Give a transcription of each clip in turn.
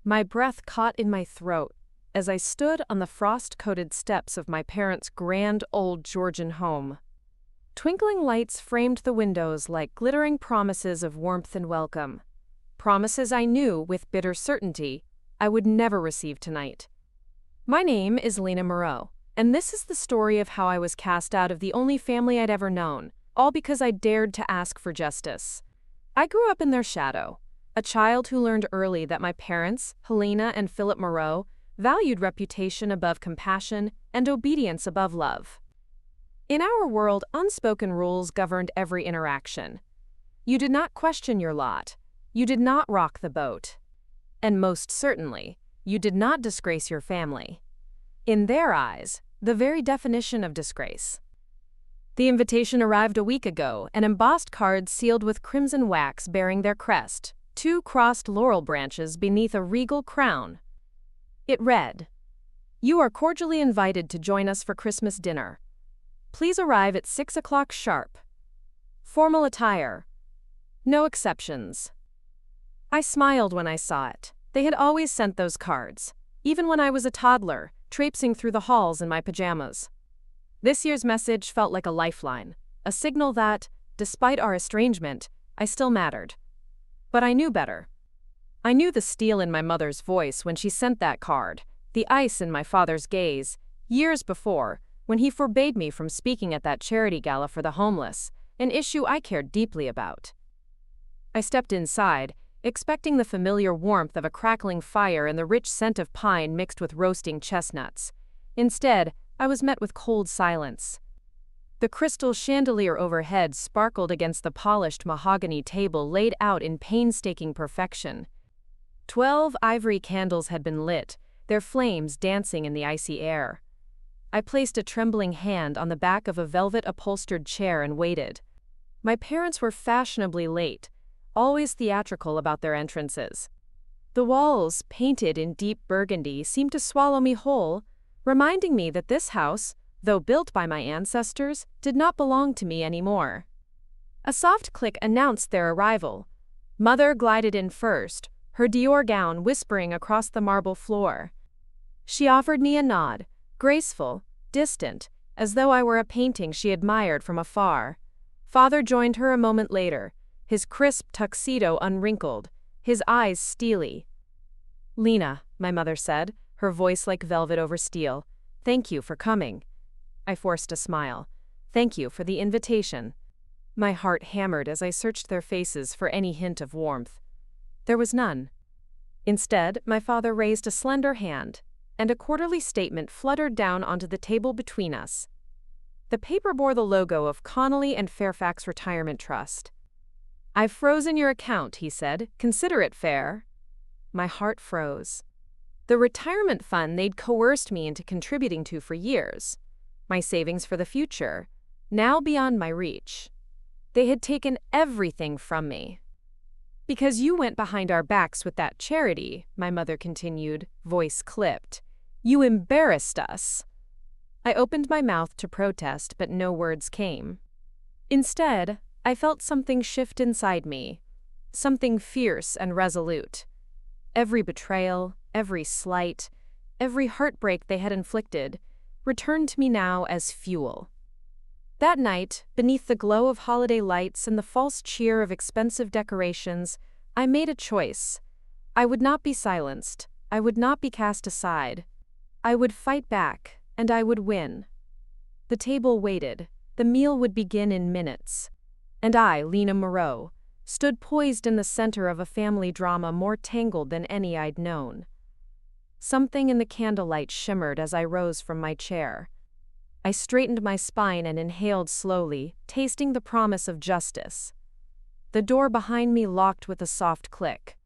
My breath caught in my throat as I stood on the frost-coated steps of my parents' grand old Georgian home. Twinkling lights framed the windows like glittering promises of warmth and welcome. Promises I knew, with bitter certainty, I would never receive tonight. My name is Lena Moreau, and this is the story of how I was cast out of the only family I'd ever known, all because I dared to ask for justice. I grew up in their shadow, a child who learned early that my parents, Helena and Philip Moreau, valued reputation above compassion and obedience above love. In our world, unspoken rules governed every interaction. You did not question your lot. You did not rock the boat. And most certainly, you did not disgrace your family. In their eyes, the very definition of disgrace. The invitation arrived a week ago, an embossed card sealed with crimson wax bearing their crest, two crossed laurel branches beneath a regal crown. It read, "You are cordially invited to join us for Christmas dinner. Please arrive at 6 o'clock sharp. Formal attire. No exceptions." I smiled when I saw it. They had always sent those cards, even when I was a toddler, traipsing through the halls in my pajamas. This year's message felt like a lifeline, a signal that, despite our estrangement, I still mattered. But I knew better. I knew the steel in my mother's voice when she sent that card, the ice in my father's gaze, years before, when he forbade me from speaking at that charity gala for the homeless, an issue I cared deeply about. I stepped inside, expecting the familiar warmth of a crackling fire and the rich scent of pine mixed with roasting chestnuts. Instead, I was met with cold silence. The crystal chandelier overhead sparkled against the polished mahogany table laid out in painstaking perfection. 12 ivory candles had been lit, their flames dancing in the icy air. I placed a trembling hand on the back of a velvet-upholstered chair and waited. My parents were fashionably late, always theatrical about their entrances. The walls, painted in deep burgundy, seemed to swallow me whole, reminding me that this house, though built by my ancestors, did not belong to me anymore. A soft click announced their arrival. Mother glided in first, her Dior gown whispering across the marble floor. She offered me a nod, graceful, distant, as though I were a painting she admired from afar. Father joined her a moment later, his crisp tuxedo unwrinkled, his eyes steely. "Lena," my mother said, her voice like velvet over steel, "thank you for coming." I forced a smile. "Thank you for the invitation." My heart hammered as I searched their faces for any hint of warmth. There was none. Instead, my father raised a slender hand, and a quarterly statement fluttered down onto the table between us. The paper bore the logo of Connolly and Fairfax Retirement Trust. "I've frozen your account," he said. "Consider it fair." My heart froze. The retirement fund they'd coerced me into contributing to for years. My savings for the future, now beyond my reach. They had taken everything from me. "Because you went behind our backs with that charity," my mother continued, voice clipped. "You embarrassed us." I opened my mouth to protest, but no words came. Instead, I felt something shift inside me, something fierce and resolute. Every betrayal, every slight, every heartbreak they had inflicted returned to me now as fuel. That night, beneath the glow of holiday lights and the false cheer of expensive decorations, I made a choice. I would not be silenced. I would not be cast aside. I would fight back, and I would win. The table waited. The meal would begin in minutes. And I, Lena Moreau, stood poised in the center of a family drama more tangled than any I'd known. Something in the candlelight shimmered as I rose from my chair. I straightened my spine and inhaled slowly, tasting the promise of justice. The door behind me locked with a soft click.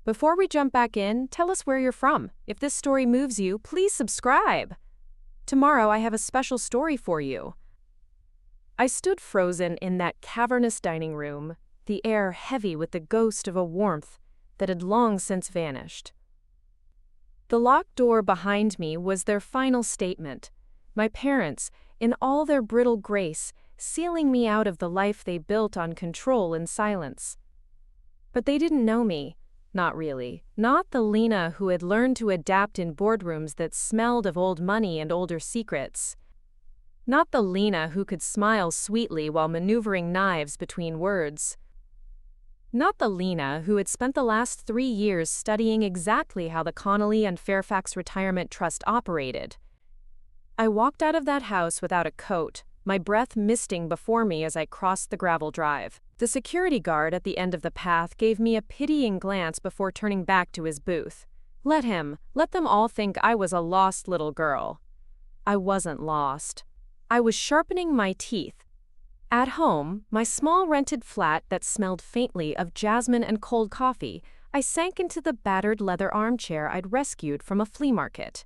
Before we jump back in, tell us where you're from. If this story moves you, please subscribe. Tomorrow I have a special story for you. I stood frozen in that cavernous dining room, the air heavy with the ghost of a warmth that had long since vanished. The locked door behind me was their final statement. My parents, in all their brittle grace, sealing me out of the life they built on control and silence. But they didn't know me, Not really. Not the Lena who had learned to adapt in boardrooms that smelled of old money and older secrets. Not the Lena who could smile sweetly while maneuvering knives between words. Not the Lena who had spent the last 3 years studying exactly how the Connolly and Fairfax Retirement Trust operated. I walked out of that house without a coat, my breath misting before me as I crossed the gravel drive. The security guard at the end of the path gave me a pitying glance before turning back to his booth. Let them all think I was a lost little girl. I wasn't lost. I was sharpening my teeth. At home, my small rented flat that smelled faintly of jasmine and cold coffee, I sank into the battered leather armchair I'd rescued from a flea market.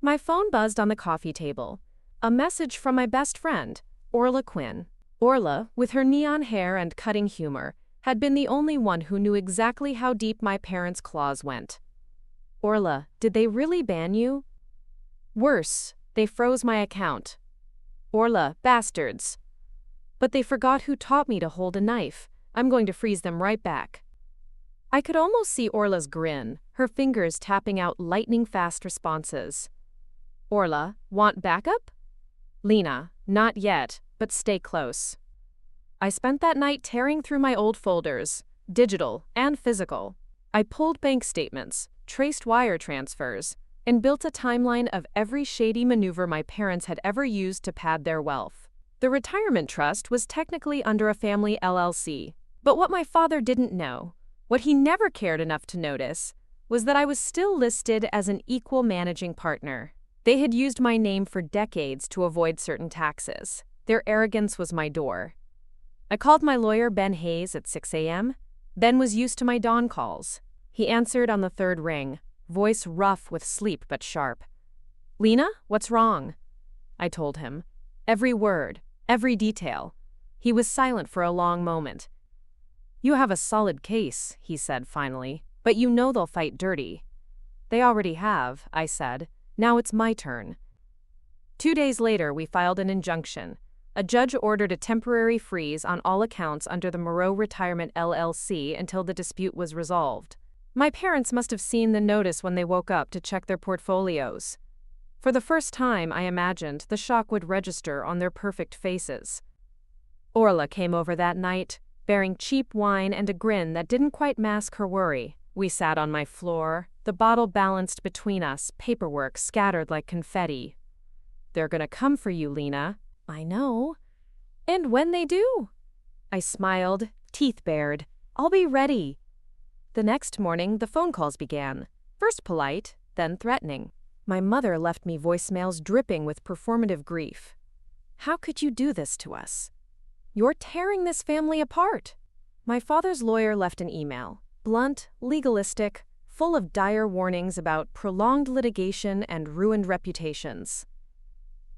My phone buzzed on the coffee table. A message from my best friend, Orla Quinn. Orla, with her neon hair and cutting humor, had been the only one who knew exactly how deep my parents' claws went. Orla, did they really ban you? Worse, they froze my account. Orla, bastards. But they forgot who taught me to hold a knife. I'm going to freeze them right back. I could almost see Orla's grin, her fingers tapping out lightning-fast responses. Orla, want backup? Lena, not yet, but stay close. I spent that night tearing through my old folders, digital and physical. I pulled bank statements, traced wire transfers, and built a timeline of every shady maneuver my parents had ever used to pad their wealth. The retirement trust was technically under a family LLC, but what my father didn't know, what he never cared enough to notice, was that I was still listed as an equal managing partner. They had used my name for decades to avoid certain taxes. Their arrogance was my door. I called my lawyer Ben Hayes at 6 a.m. Ben was used to my dawn calls. He answered on the third ring, voice rough with sleep but sharp. Lena, what's wrong? I told him. Every word, every detail. He was silent for a long moment. You have a solid case, he said finally, but you know they'll fight dirty. They already have, I said. Now it's my turn. 2 days later, we filed an injunction. A judge ordered a temporary freeze on all accounts under the Moreau Retirement LLC until the dispute was resolved. My parents must have seen the notice when they woke up to check their portfolios. For the first time, I imagined the shock would register on their perfect faces. Orla came over that night, bearing cheap wine and a grin that didn't quite mask her worry. We sat on my floor, the bottle balanced between us, paperwork scattered like confetti. They're gonna come for you, Lena. I know. And when they do? I smiled, teeth bared. I'll be ready. The next morning, the phone calls began. First polite, then threatening. My mother left me voicemails dripping with performative grief. How could you do this to us? You're tearing this family apart. My father's lawyer left an email, blunt, legalistic, full of dire warnings about prolonged litigation and ruined reputations.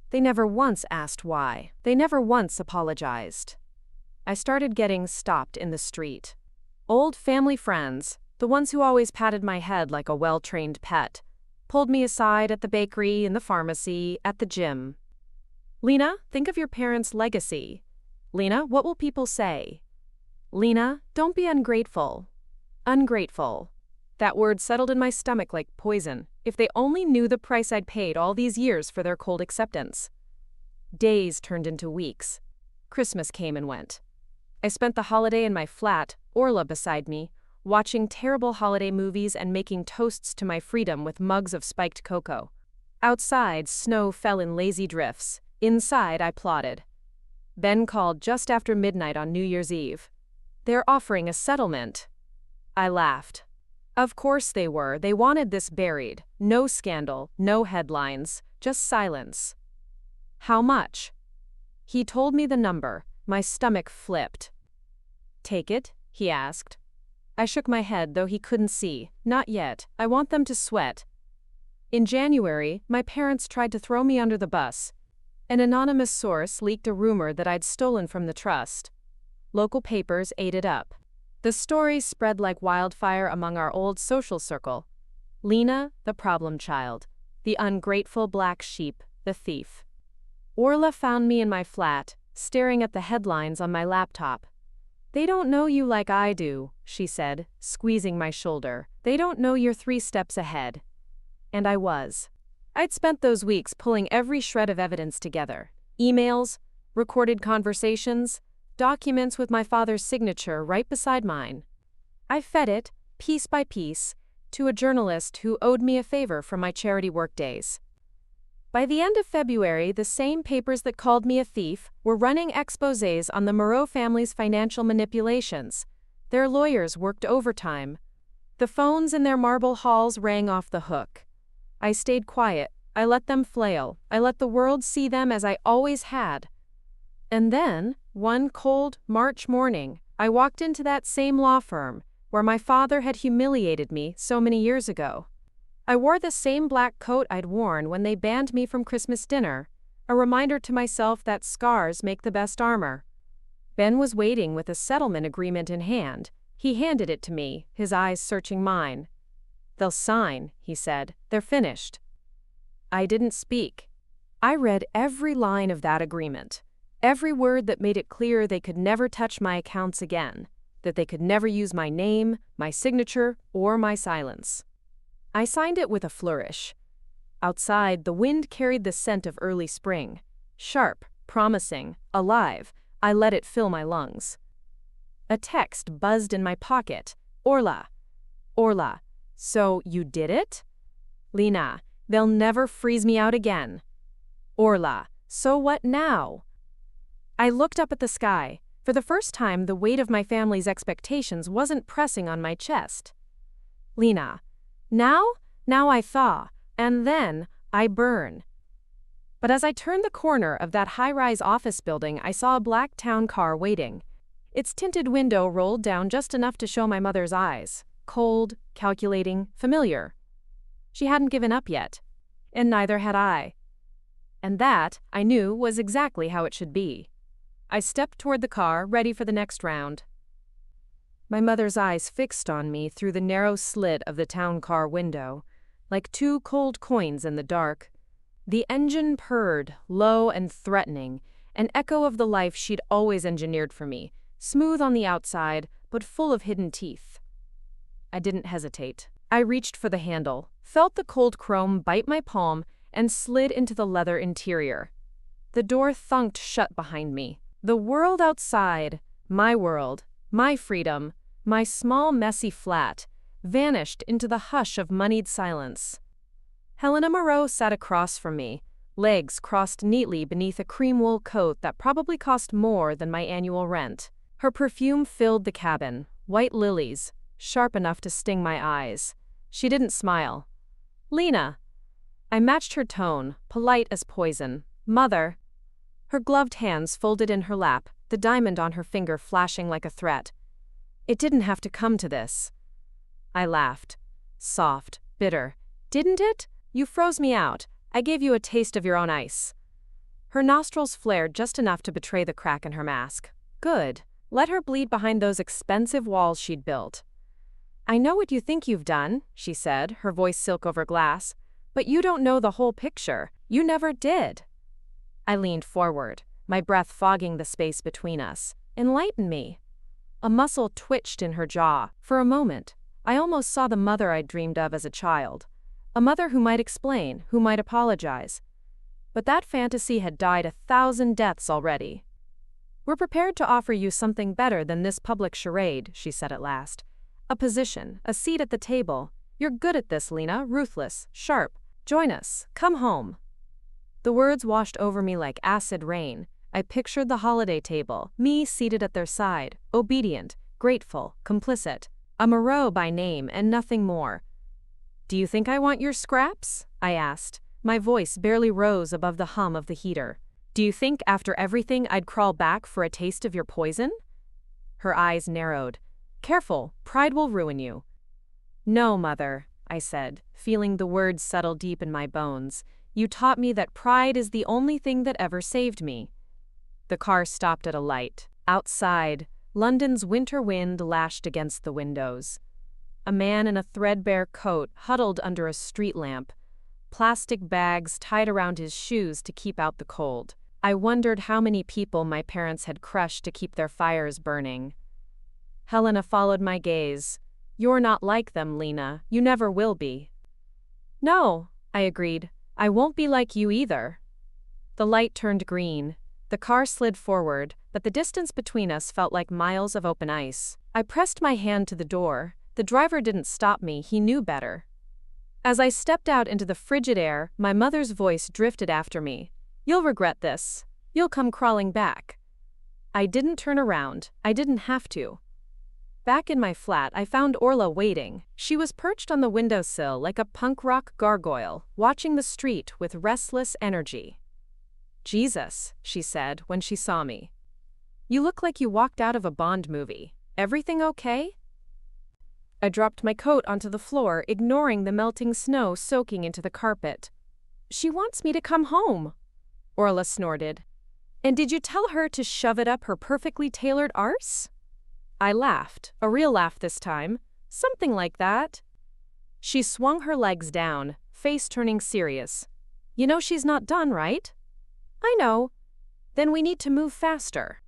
They never once asked why. They never once apologized. I started getting stopped in the street. Old family friends, the ones who always patted my head like a well-trained pet, pulled me aside at the bakery, in the pharmacy, at the gym. Lena, think of your parents' legacy. Lena, what will people say? Lena, don't be ungrateful. Ungrateful. That word settled in my stomach like poison. If they only knew the price I'd paid all these years for their cold acceptance. Days turned into weeks. Christmas came and went. I spent the holiday in my flat, Orla beside me, watching terrible holiday movies and making toasts to my freedom with mugs of spiked cocoa. Outside, snow fell in lazy drifts. Inside, I plotted. Ben called just after midnight on New Year's Eve. They're offering a settlement. I laughed. Of course they were. They wanted this buried. No scandal, no headlines, just silence. How much? He told me the number. My stomach flipped. Take it? He asked. I shook my head, though he couldn't see. Not yet. I want them to sweat. In January, my parents tried to throw me under the bus. An anonymous source leaked a rumor that I'd stolen from the trust. Local papers ate it up. The story spread like wildfire among our old social circle. Lena, the problem child. The ungrateful black sheep, the thief. Orla found me in my flat, staring at the headlines on my laptop. They don't know you like I do, she said, squeezing my shoulder. They don't know you're 3 steps ahead. And I was. I'd spent those weeks pulling every shred of evidence together. Emails, recorded conversations, documents with my father's signature right beside mine. I fed it, piece by piece, to a journalist who owed me a favor from my charity work days. By the end of February, the same papers that called me a thief were running exposés on the Moreau family's financial manipulations. Their lawyers worked overtime. The phones in their marble halls rang off the hook. I stayed quiet. I let them flail. I let the world see them as I always had. And then, one cold March morning, I walked into that same law firm where my father had humiliated me so many years ago. I wore the same black coat I'd worn when they banned me from Christmas dinner, a reminder to myself that scars make the best armor. Ben was waiting with a settlement agreement in hand. He handed it to me, his eyes searching mine. "They'll sign," he said. "They're finished." I didn't speak. I read every line of that agreement, every word that made it clear they could never touch my accounts again, that they could never use my name, my signature, or my silence. I signed it with a flourish. Outside, the wind carried the scent of early spring. Sharp, promising, alive, I let it fill my lungs. A text buzzed in my pocket. Orla. Orla. So you did it? Lena, they'll never freeze me out again. Orla. So what now? I looked up at the sky. For the first time, the weight of my family's expectations wasn't pressing on my chest. Lena. Now I thaw, and then I burn. But as I turned the corner of that high-rise office building, I saw a black town car waiting. Its tinted window rolled down just enough to show my mother's eyes. Cold, calculating, familiar. She hadn't given up yet, and neither had I. And that, I knew, was exactly how it should be. I stepped toward the car, ready for the next round. My mother's eyes fixed on me through the narrow slit of the town car window, like 2 cold coins in the dark. The engine purred, low and threatening, an echo of the life she'd always engineered for me, smooth on the outside, but full of hidden teeth. I didn't hesitate. I reached for the handle, felt the cold chrome bite my palm, and slid into the leather interior. The door thunked shut behind me. The world outside, my world, my freedom, my small messy flat, vanished into the hush of moneyed silence. Helena Moreau sat across from me, legs crossed neatly beneath a cream wool coat that probably cost more than my annual rent. Her perfume filled the cabin, white lilies, sharp enough to sting my eyes. She didn't smile. Lena. I matched her tone, polite as poison. Mother. Her gloved hands folded in her lap, the diamond on her finger flashing like a threat. It didn't have to come to this. I laughed. Soft, bitter. Didn't it? You froze me out. I gave you a taste of your own ice. Her nostrils flared just enough to betray the crack in her mask. Good. Let her bleed behind those expensive walls she'd built. I know what you think you've done, she said, her voice silk over glass. But you don't know the whole picture. You never did. I leaned forward, my breath fogging the space between us. Enlighten me. A muscle twitched in her jaw. For a moment, I almost saw the mother I'd dreamed of as a child. A mother who might explain, who might apologize. But that fantasy had died 1,000 deaths already. We're prepared to offer you something better than this public charade, she said at last. A position, a seat at the table. You're good at this, Lena, ruthless, sharp. Join us. Come home. The words washed over me like acid rain. I pictured the holiday table, me seated at their side, obedient, grateful, complicit. A Moreau by name and nothing more. Do you think I want your scraps? I asked. My voice barely rose above the hum of the heater. Do you think after everything I'd crawl back for a taste of your poison? Her eyes narrowed. Careful, pride will ruin you. No, Mother, I said, feeling the words settle deep in my bones. You taught me that pride is the only thing that ever saved me. The car stopped at a light. Outside, London's winter wind lashed against the windows. A man in a threadbare coat huddled under a street lamp, plastic bags tied around his shoes to keep out the cold. I wondered how many people my parents had crushed to keep their fires burning. Helena followed my gaze. You're not like them, Lena. You never will be. No, I agreed. I won't be like you either. The light turned green. The car slid forward, but the distance between us felt like miles of open ice. I pressed my hand to the door. The driver didn't stop me, he knew better. As I stepped out into the frigid air, my mother's voice drifted after me. You'll regret this. You'll come crawling back. I didn't turn around. I didn't have to. Back in my flat, I found Orla waiting. She was perched on the windowsill like a punk rock gargoyle, watching the street with restless energy. Jesus, she said when she saw me. You look like you walked out of a Bond movie. Everything okay? I dropped my coat onto the floor, ignoring the melting snow soaking into the carpet. She wants me to come home, Orla snorted. And did you tell her to shove it up her perfectly tailored arse? I laughed, a real laugh this time. Something like that. She swung her legs down, face turning serious. You know she's not done, right? I know. Then we need to move faster.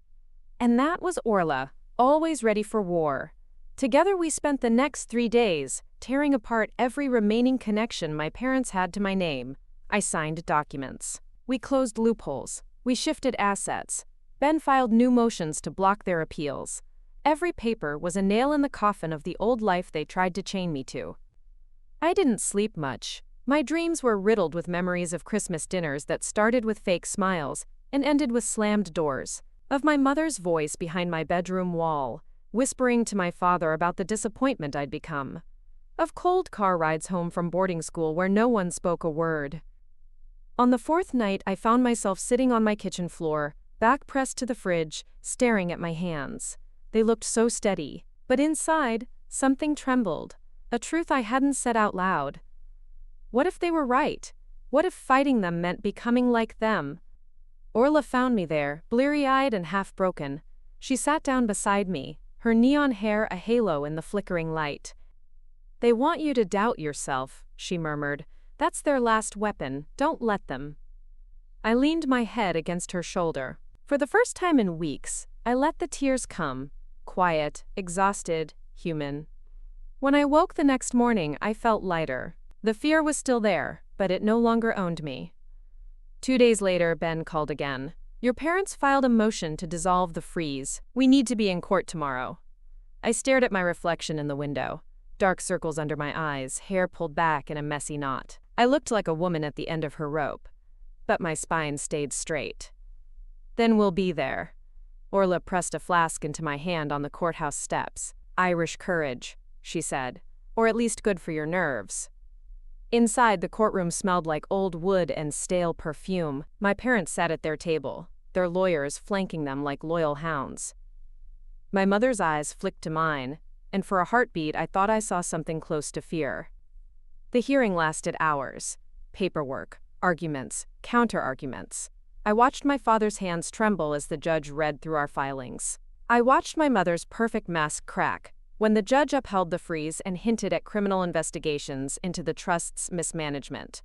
And that was Orla, always ready for war. Together we spent the next 3 days, tearing apart every remaining connection my parents had to my name. I signed documents. We closed loopholes. We shifted assets. Ben filed new motions to block their appeals. Every paper was a nail in the coffin of the old life they tried to chain me to. I didn't sleep much. My dreams were riddled with memories of Christmas dinners that started with fake smiles and ended with slammed doors, of my mother's voice behind my bedroom wall, whispering to my father about the disappointment I'd become, of cold car rides home from boarding school where no one spoke a word. On the 4th night, I found myself sitting on my kitchen floor, back pressed to the fridge, staring at my hands. They looked so steady, but inside, something trembled, a truth I hadn't said out loud. What if they were right? What if fighting them meant becoming like them? Orla found me there, bleary-eyed and half-broken. She sat down beside me, her neon hair a halo in the flickering light. They want you to doubt yourself, she murmured. That's their last weapon, don't let them. I leaned my head against her shoulder. For the first time in weeks, I let the tears come, quiet, exhausted, human. When I woke the next morning, I felt lighter. The fear was still there, but it no longer owned me. 2 days later, Ben called again. Your parents filed a motion to dissolve the freeze. We need to be in court tomorrow. I stared at my reflection in the window. Dark circles under my eyes, hair pulled back in a messy knot. I looked like a woman at the end of her rope, but my spine stayed straight. Then we'll be there. Orla pressed a flask into my hand on the courthouse steps. Irish courage, she said, or at least good for your nerves. Inside, the courtroom smelled like old wood and stale perfume. My parents sat at their table, their lawyers flanking them like loyal hounds. My mother's eyes flicked to mine, and for a heartbeat I thought I saw something close to fear. The hearing lasted hours. Paperwork, arguments, counter-arguments. I watched my father's hands tremble as the judge read through our filings. I watched my mother's perfect mask crack when the judge upheld the freeze and hinted at criminal investigations into the trust's mismanagement.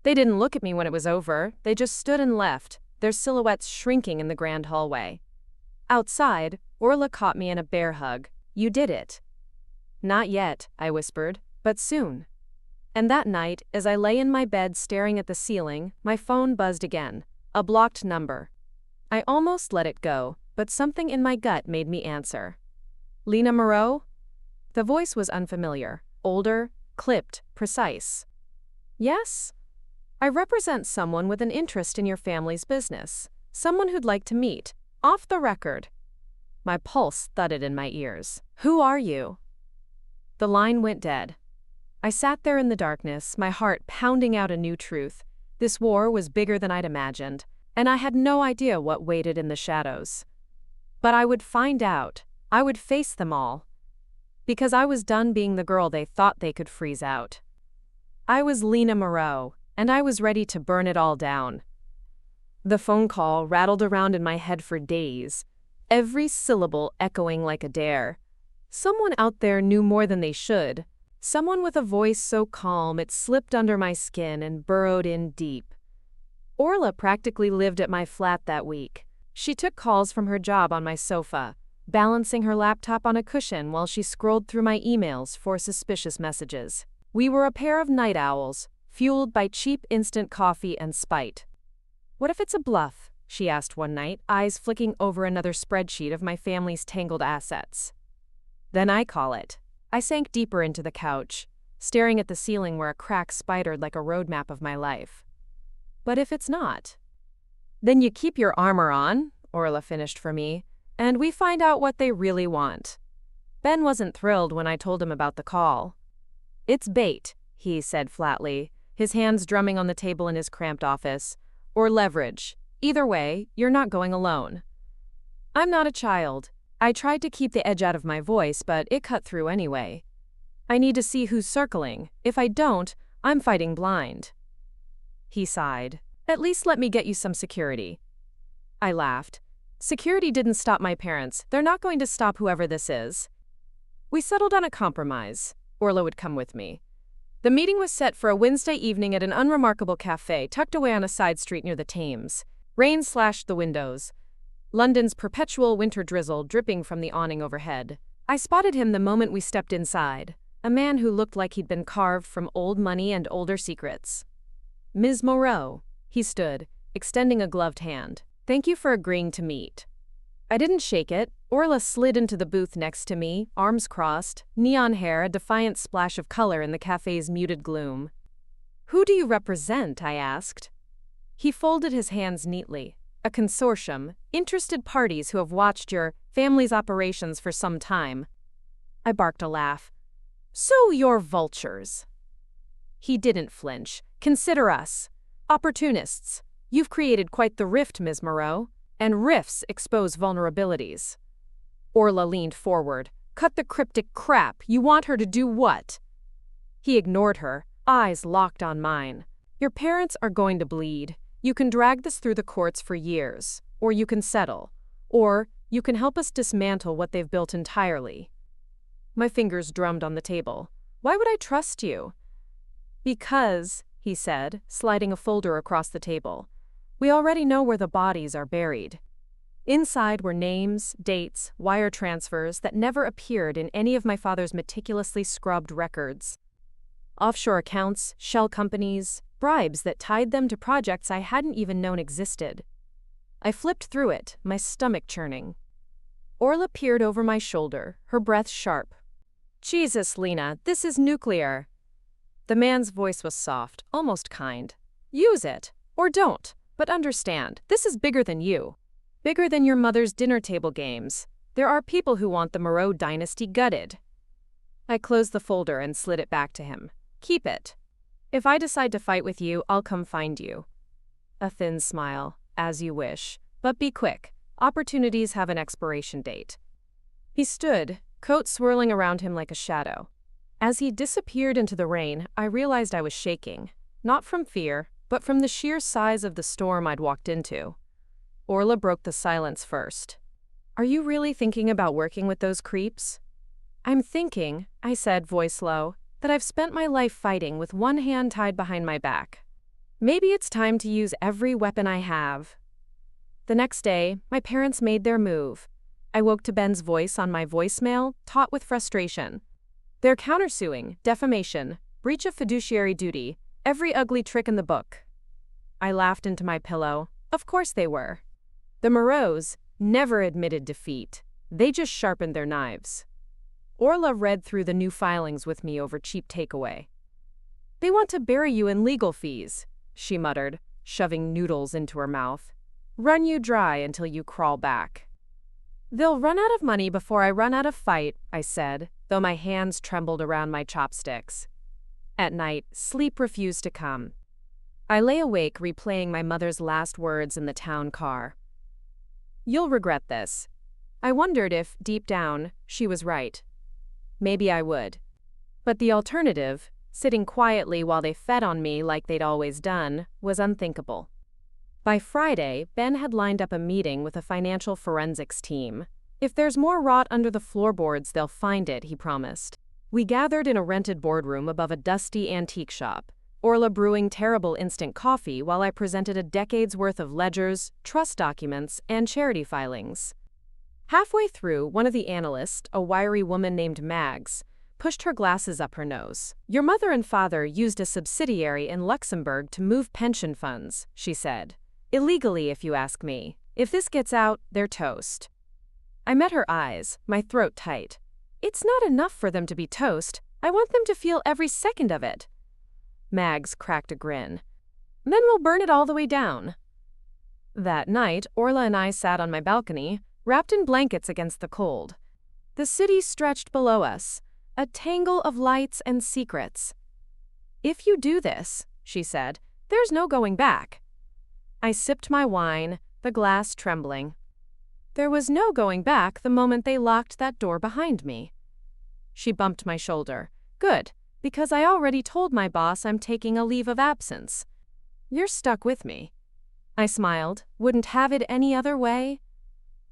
They didn't look at me when it was over, they just stood and left, their silhouettes shrinking in the grand hallway. Outside, Orla caught me in a bear hug. You did it. Not yet, I whispered, but soon. And that night, as I lay in my bed staring at the ceiling, my phone buzzed again, a blocked number. I almost let it go, but something in my gut made me answer. Lena Moreau? The voice was unfamiliar, older, clipped, precise. Yes? I represent someone with an interest in your family's business, someone who'd like to meet, off the record. My pulse thudded in my ears. Who are you? The line went dead. I sat there in the darkness, my heart pounding out a new truth. This war was bigger than I'd imagined, and I had no idea what waited in the shadows. But I would find out. I would face them all. Because I was done being the girl they thought they could freeze out. I was Lena Moreau, and I was ready to burn it all down. The phone call rattled around in my head for days, every syllable echoing like a dare. Someone out there knew more than they should. Someone with a voice so calm it slipped under my skin and burrowed in deep. Orla practically lived at my flat that week. She took calls from her job on my sofa, balancing her laptop on a cushion while she scrolled through my emails for suspicious messages. We were a pair of night owls, fueled by cheap instant coffee and spite. "What if it's a bluff?" she asked one night, eyes flicking over another spreadsheet of my family's tangled assets. "Then I call it." I sank deeper into the couch, staring at the ceiling where a crack spidered like a roadmap of my life. "But if it's not?" "Then you keep your armor on," Orla finished for me, "and we find out what they really want." Ben wasn't thrilled when I told him about the call. "It's bait," he said flatly, his hands drumming on the table in his cramped office. "Or leverage. Either way, you're not going alone." I'm not a child. I tried to keep the edge out of my voice, but it cut through anyway. "I need to see who's circling. If I don't, I'm fighting blind." He sighed. "At least let me get you some security." I laughed. Security didn't stop my parents. They're not going to stop whoever this is. We settled on a compromise. Orla would come with me. The meeting was set for a Wednesday evening at an unremarkable cafe tucked away on a side street near the Thames. Rain slashed the windows, London's perpetual winter drizzle dripping from the awning overhead. I spotted him the moment we stepped inside, a man who looked like he'd been carved from old money and older secrets. "Ms. Moreau," he stood, extending a gloved hand. "Thank you for agreeing to meet." I didn't shake it. Orla slid into the booth next to me, arms crossed, neon hair a defiant splash of color in the cafe's muted gloom. "Who do you represent?" I asked. He folded his hands neatly. "A consortium, interested parties who have watched your family's operations for some time." I barked a laugh. "So you're vultures." He didn't flinch. "Consider us opportunists. You've created quite the rift, Ms. Moreau, and rifts expose vulnerabilities." Orla leaned forward. "Cut the cryptic crap. You want her to do what?" He ignored her, eyes locked on mine. "Your parents are going to bleed. You can drag this through the courts for years, or you can settle, or you can help us dismantle what they've built entirely." My fingers drummed on the table. "Why would I trust you?" "Because," he said, sliding a folder across the table, "we already know where the bodies are buried." Inside were names, dates, wire transfers that never appeared in any of my father's meticulously scrubbed records. Offshore accounts, shell companies, bribes that tied them to projects I hadn't even known existed. I flipped through it, my stomach churning. Orla peered over my shoulder, her breath sharp. "Jesus, Lena, this is nuclear." The man's voice was soft, almost kind. "Use it, or don't, but understand, this is bigger than you. Bigger than your mother's dinner table games. There are people who want the Moreau dynasty gutted." I closed the folder and slid it back to him. "Keep it. If I decide to fight with you, I'll come find you." A thin smile. "As you wish. But be quick. Opportunities have an expiration date." He stood, coat swirling around him like a shadow. As he disappeared into the rain, I realized I was shaking. Not from fear, but from the sheer size of the storm I'd walked into. Orla broke the silence first. "Are you really thinking about working with those creeps?" "I'm thinking," I said, voice low, "that I've spent my life fighting with one hand tied behind my back. Maybe it's time to use every weapon I have." The next day, my parents made their move. I woke to Ben's voice on my voicemail, taut with frustration. "They're countersuing, defamation, breach of fiduciary duty, every ugly trick in the book." I laughed into my pillow. Of course they were. The Moreaus never admitted defeat. They just sharpened their knives. Orla read through the new filings with me over cheap takeaway. "They want to bury you in legal fees," she muttered, shoving noodles into her mouth. "Run you dry until you crawl back." "They'll run out of money before I run out of fight," I said, though my hands trembled around my chopsticks. At night, sleep refused to come. I lay awake replaying my mother's last words in the town car. "You'll regret this." I wondered if, deep down, she was right. Maybe I would. But the alternative, sitting quietly while they fed on me like they'd always done, was unthinkable. By Friday, Ben had lined up a meeting with a financial forensics team. "If there's more rot under the floorboards, they'll find it," he promised. We gathered in a rented boardroom above a dusty antique shop, Orla brewing terrible instant coffee while I presented a decade's worth of ledgers, trust documents, and charity filings. Halfway through, one of the analysts, a wiry woman named Mags, pushed her glasses up her nose. "Your mother and father used a subsidiary in Luxembourg to move pension funds," she said. "Illegally, if you ask me. If this gets out, they're toast." I met her eyes, my throat tight. "It's not enough for them to be toast. I want them to feel every second of it." Mags cracked a grin. "Then we'll burn it all the way down." That night, Orla and I sat on my balcony, wrapped in blankets against the cold. The city stretched below us, a tangle of lights and secrets. "If you do this," she said, "there's no going back." I sipped my wine, the glass trembling. There was no going back the moment they locked that door behind me. She bumped my shoulder. "Good, because I already told my boss I'm taking a leave of absence. You're stuck with me." I smiled. Wouldn't have it any other way.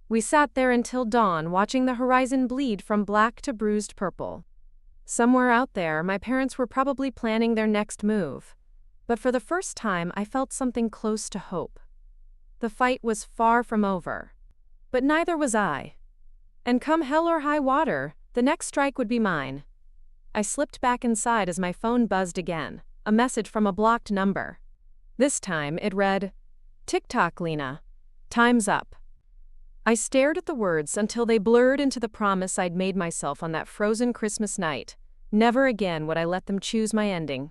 We sat there until dawn, watching the horizon bleed from black to bruised purple. Somewhere out there, my parents were probably planning their next move. But for the first time, I felt something close to hope. The fight was far from over. But neither was I. And come hell or high water, the next strike would be mine. I slipped back inside as my phone buzzed again, a message from a blocked number. This time, it read, "TikTok, Lena. Time's up." I stared at the words until they blurred into the promise I'd made myself on that frozen Christmas night. Never again would I let them choose my ending.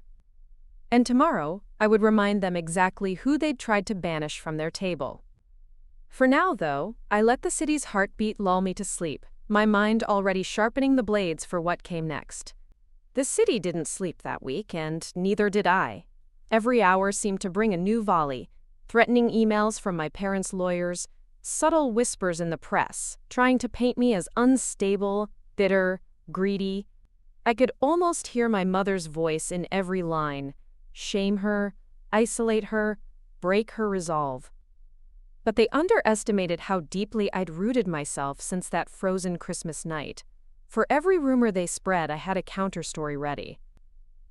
And tomorrow, I would remind them exactly who they'd tried to banish from their table. For now, though, I let the city's heartbeat lull me to sleep, my mind already sharpening the blades for what came next. The city didn't sleep that week, and neither did I. Every hour seemed to bring a new volley, threatening emails from my parents' lawyers, subtle whispers in the press, trying to paint me as unstable, bitter, greedy. I could almost hear my mother's voice in every line, shame her, isolate her, break her resolve. But they underestimated how deeply I'd rooted myself since that frozen Christmas night. For every rumor they spread, I had a counterstory ready.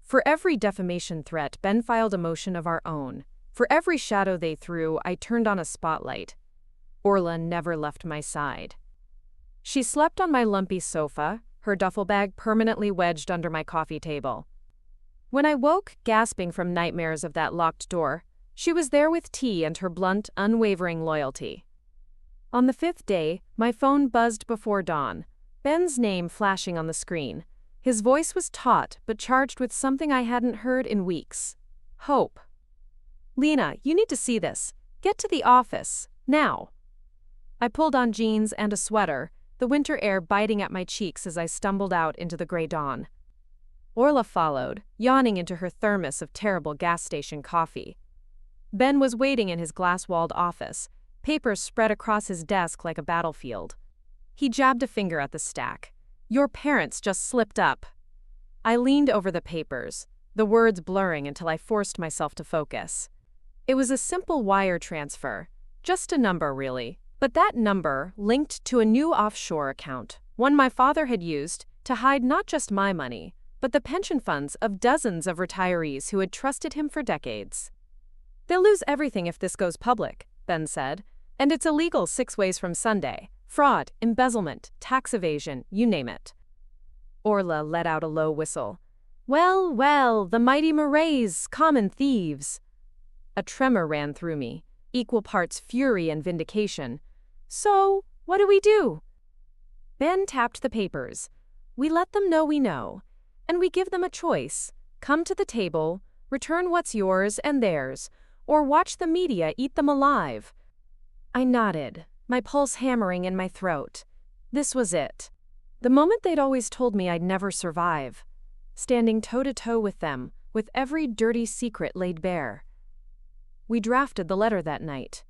For every defamation threat, Ben filed a motion of our own. For every shadow they threw, I turned on a spotlight. Orla never left my side. She slept on my lumpy sofa, her duffel bag permanently wedged under my coffee table. When I woke, gasping from nightmares of that locked door, she was there with tea and her blunt, unwavering loyalty. On the 5th day, my phone buzzed before dawn, Ben's name flashing on the screen. His voice was taut, but charged with something I hadn't heard in weeks. Hope. "Lena, you need to see this. Get to the office, now." I pulled on jeans and a sweater, the winter air biting at my cheeks as I stumbled out into the gray dawn. Orla followed, yawning into her thermos of terrible gas station coffee. Ben was waiting in his glass-walled office, papers spread across his desk like a battlefield. He jabbed a finger at the stack. "Your parents just slipped up." I leaned over the papers, the words blurring until I forced myself to focus. It was a simple wire transfer, just a number really. But that number linked to a new offshore account, one my father had used to hide not just my money, but the pension funds of dozens of retirees who had trusted him for decades. "They'll lose everything if this goes public," Ben said, "and it's illegal 6 ways from Sunday. Fraud, embezzlement, tax evasion, you name it." Orla let out a low whistle. "Well, well, the mighty Murrays, common thieves." A tremor ran through me, equal parts fury and vindication. "So, what do we do?" Ben tapped the papers. "We let them know we know, and we give them a choice. Come to the table, return what's yours and theirs, or watch the media eat them alive." I nodded, my pulse hammering in my throat. This was it. The moment they'd always told me I'd never survive. Standing toe-to-toe with them, with every dirty secret laid bare. We drafted the letter that night.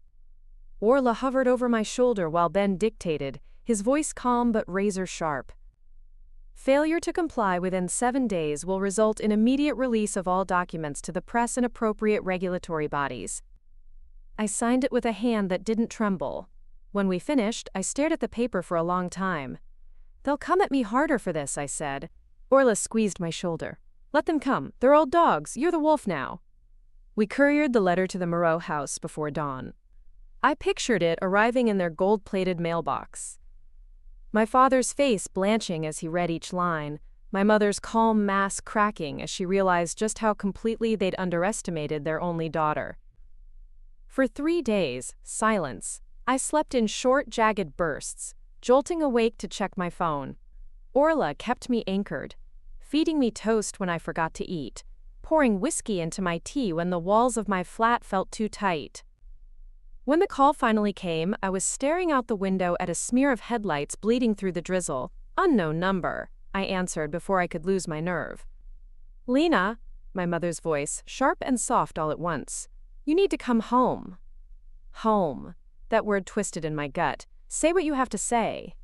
Orla hovered over my shoulder while Ben dictated, his voice calm but razor-sharp. "Failure to comply within 7 days will result in immediate release of all documents to the press and appropriate regulatory bodies." I signed it with a hand that didn't tremble. When we finished, I stared at the paper for a long time. "They'll come at me harder for this," I said. Orla squeezed my shoulder. "Let them come. They're old dogs. You're the wolf now." We couriered the letter to the Moreau house before dawn. I pictured it arriving in their gold-plated mailbox. My father's face blanching as he read each line, my mother's calm mask cracking as she realized just how completely they'd underestimated their only daughter. For 3 days, silence. I slept in short, jagged bursts, jolting awake to check my phone. Orla kept me anchored, feeding me toast when I forgot to eat, pouring whiskey into my tea when the walls of my flat felt too tight. When the call finally came, I was staring out the window at a smear of headlights bleeding through the drizzle. "Unknown number," I answered before I could lose my nerve. "Lena," my mother's voice, sharp and soft all at once. "You need to come home." Home. That word twisted in my gut. "Say what you have to say."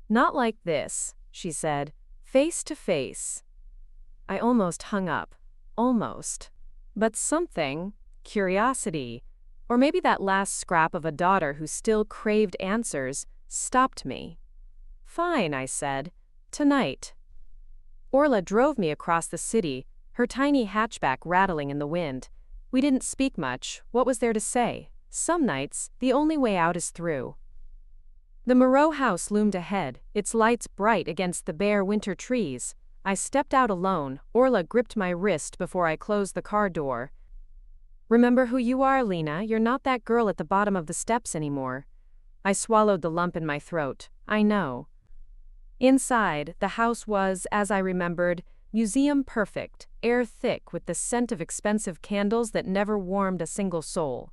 "Not like this," she said, face to face. I almost hung up. Almost. But something, curiosity, or maybe that last scrap of a daughter who still craved answers, stopped me. "Fine," I said. "Tonight." Orla drove me across the city, her tiny hatchback rattling in the wind. We didn't speak much. What was there to say? Some nights, the only way out is through. The Moreau house loomed ahead, its lights bright against the bare winter trees. I stepped out alone. Orla gripped my wrist before I closed the car door. "Remember who you are, Lena. You're not that girl at the bottom of the steps anymore." I swallowed the lump in my throat. I know. Inside, the house was, as I remembered, museum perfect, air thick with the scent of expensive candles that never warmed a single soul.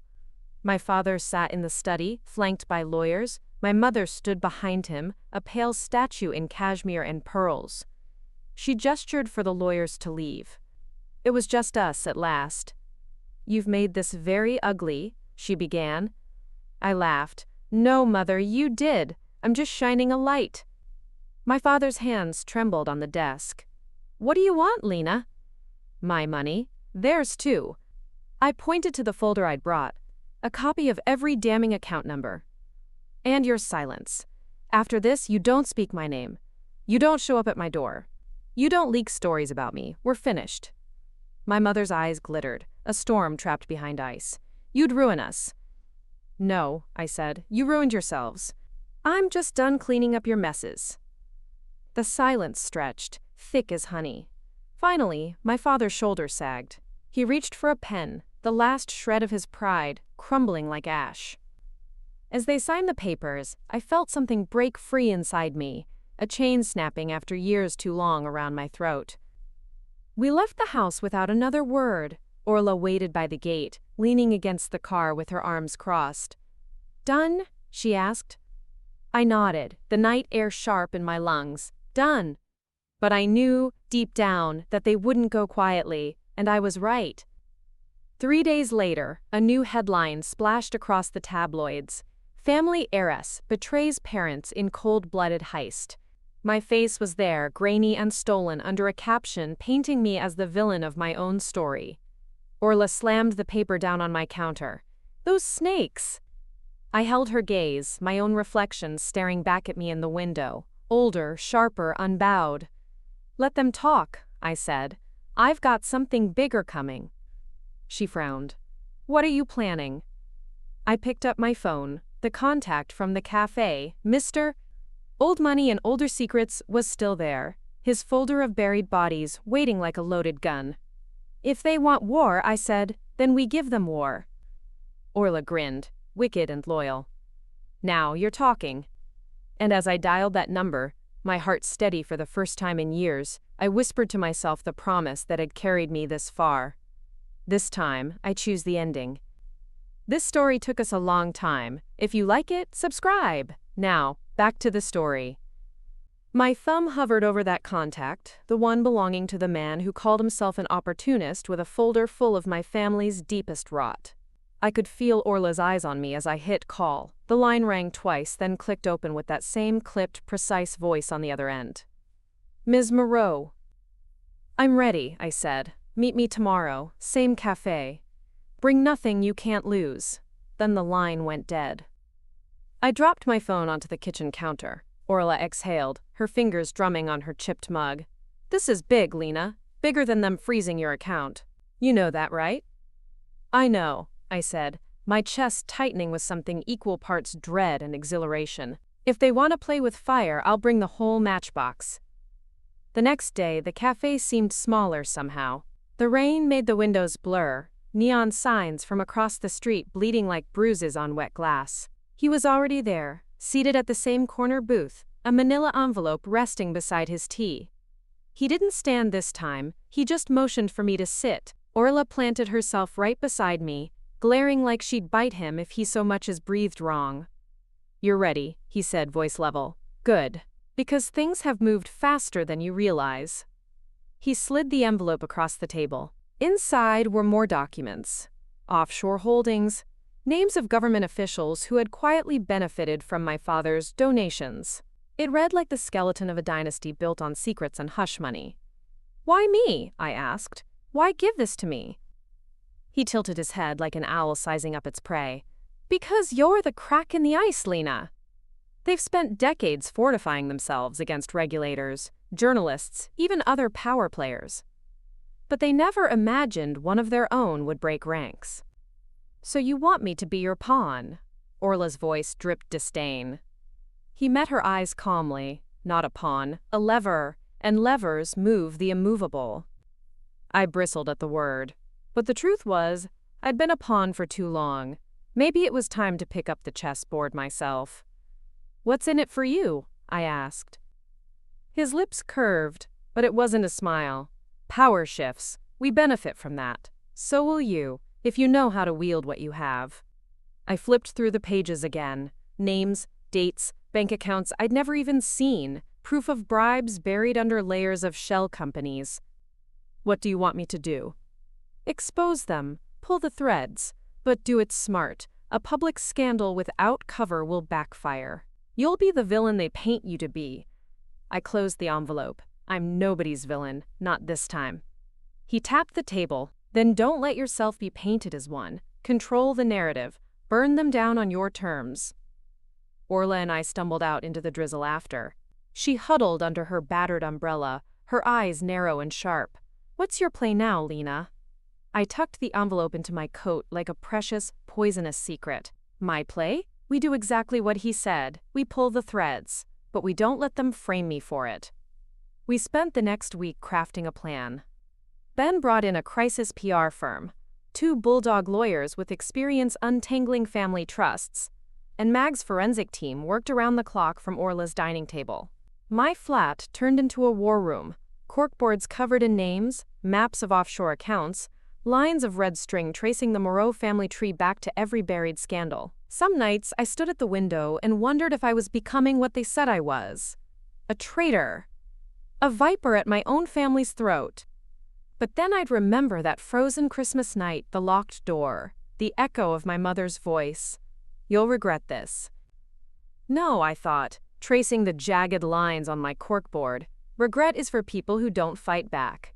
My father sat in the study, flanked by lawyers. My mother stood behind him, a pale statue in cashmere and pearls. She gestured for the lawyers to leave. It was just us at last. "You've made this very ugly," she began. I laughed. "No, Mother, you did. I'm just shining a light." My father's hands trembled on the desk. "What do you want, Lena?" "My money. Theirs too." I pointed to the folder I'd brought. "A copy of every damning account number. And your silence. After this, you don't speak my name. You don't show up at my door. You don't leak stories about me. We're finished." My mother's eyes glittered, a storm trapped behind ice. "You'd ruin us." "No," I said. "You ruined yourselves. I'm just done cleaning up your messes." The silence stretched, thick as honey. Finally, my father's shoulder sagged. He reached for a pen, the last shred of his pride, crumbling like ash. As they signed the papers, I felt something break free inside me, a chain snapping after years too long around my throat. We left the house without another word. Orla waited by the gate, leaning against the car with her arms crossed. "Done?" she asked. I nodded, the night air sharp in my lungs. Done. But I knew, deep down, that they wouldn't go quietly, and I was right. 3 days later, a new headline splashed across the tabloids. "Family heiress betrays parents in cold-blooded heist." My face was there, grainy and stolen, under a caption painting me as the villain of my own story. Orla slammed the paper down on my counter. "Those snakes!" I held her gaze, my own reflection staring back at me in the window, older, sharper, unbowed. "Let them talk," I said. "I've got something bigger coming." She frowned. "What are you planning?" I picked up my phone. The contact from the cafe, Mr. Old Money and Older Secrets, was still there, his folder of buried bodies waiting like a loaded gun. "If they want war," I said, "then we give them war." Orla grinned, wicked and loyal. "Now you're talking." And as I dialed that number, my heart steady for the first time in years, I whispered to myself the promise that had carried me this far. This time, I choose the ending. This story took us a long time. If you like it, subscribe. Now, back to the story. My thumb hovered over that contact, the one belonging to the man who called himself an opportunist with a folder full of my family's deepest rot. I could feel Orla's eyes on me as I hit call. The line rang twice, then clicked open with that same clipped, precise voice on the other end. "Ms. Moreau." "I'm ready," I said. "Meet me tomorrow, same cafe. Bring nothing you can't lose." Then the line went dead. I dropped my phone onto the kitchen counter. Orla exhaled, her fingers drumming on her chipped mug. "This is big, Lena. Bigger than them freezing your account. You know that, right?" "I know," I said, my chest tightening with something equal parts dread and exhilaration. If they want to play with fire, I'll bring the whole matchbox. The next day, the cafe seemed smaller somehow. The rain made the windows blur, neon signs from across the street bleeding like bruises on wet glass. He was already there, seated at the same corner booth, a manila envelope resting beside his tea. He didn't stand this time, he just motioned for me to sit. Orla planted herself right beside me, glaring like she'd bite him if he so much as breathed wrong. "You're ready," he said, voice level. "Good. Because things have moved faster than you realize." He slid the envelope across the table. Inside were more documents. Offshore holdings, names of government officials who had quietly benefited from my father's donations. It read like the skeleton of a dynasty built on secrets and hush money. "Why me?" I asked. "Why give this to me?" He tilted his head like an owl sizing up its prey. "Because you're the crack in the ice, Lena." They've spent decades fortifying themselves against regulators, journalists, even other power players. But they never imagined one of their own would break ranks. "So you want me to be your pawn?" Orla's voice dripped disdain. He met her eyes calmly. "Not a pawn, a lever, and levers move the immovable." I bristled at the word. But the truth was, I'd been a pawn for too long. Maybe it was time to pick up the chessboard myself. "What's in it for you?" I asked. His lips curved, but it wasn't a smile. "Power shifts. We benefit from that. So will you, if you know how to wield what you have." I flipped through the pages again. Names, dates, bank accounts I'd never even seen, proof of bribes buried under layers of shell companies. "What do you want me to do?" "Expose them, pull the threads, but do it smart. A public scandal without cover will backfire. You'll be the villain they paint you to be." I closed the envelope. "I'm nobody's villain, not this time." He tapped the table. "Then don't let yourself be painted as one. Control the narrative. Burn them down on your terms." Orla and I stumbled out into the drizzle after. She huddled under her battered umbrella, her eyes narrow and sharp. "What's your play now, Lena?" I tucked the envelope into my coat like a precious, poisonous secret. "My play? We do exactly what he said. We pull the threads, but we don't let them frame me for it." We spent the next week crafting a plan. Ben brought in a crisis PR firm, 2 bulldog lawyers with experience untangling family trusts, and Mag's forensic team worked around the clock from Orla's dining table. My flat turned into a war room, corkboards covered in names, maps of offshore accounts, lines of red string tracing the Moreau family tree back to every buried scandal. Some nights I stood at the window and wondered if I was becoming what they said I was. A traitor. A viper at my own family's throat. But then I'd remember that frozen Christmas night, the locked door, the echo of my mother's voice. "You'll regret this." "No," I thought, tracing the jagged lines on my corkboard. "Regret is for people who don't fight back."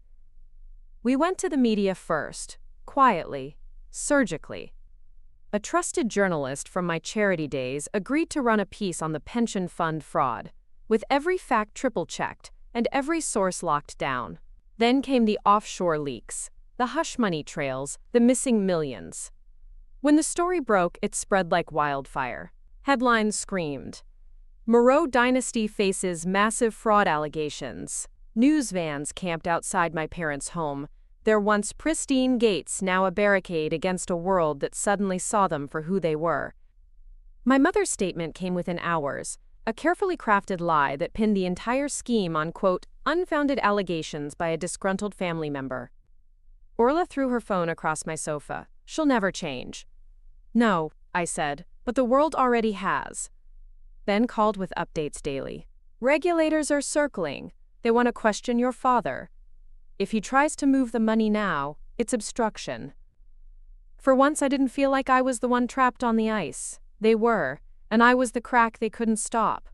We went to the media first, quietly, surgically. A trusted journalist from my charity days agreed to run a piece on the pension fund fraud, with every fact triple-checked and every source locked down. Then came the offshore leaks, the hush money trails, the missing millions. When the story broke, it spread like wildfire. Headlines screamed, "Moreau dynasty faces massive fraud allegations." News vans camped outside my parents' home, their once pristine gates now a barricade against a world that suddenly saw them for who they were. My mother's statement came within hours, a carefully crafted lie that pinned the entire scheme on, quote, unfounded allegations by a disgruntled family member. Orla threw her phone across my sofa. "She'll never change." "No," I said, "but the world already has." Ben called with updates daily. "Regulators are circling. They want to question your father. If he tries to move the money now, it's obstruction." For once I didn't feel like I was the one trapped on the ice. They were, and I was the crack they couldn't stop.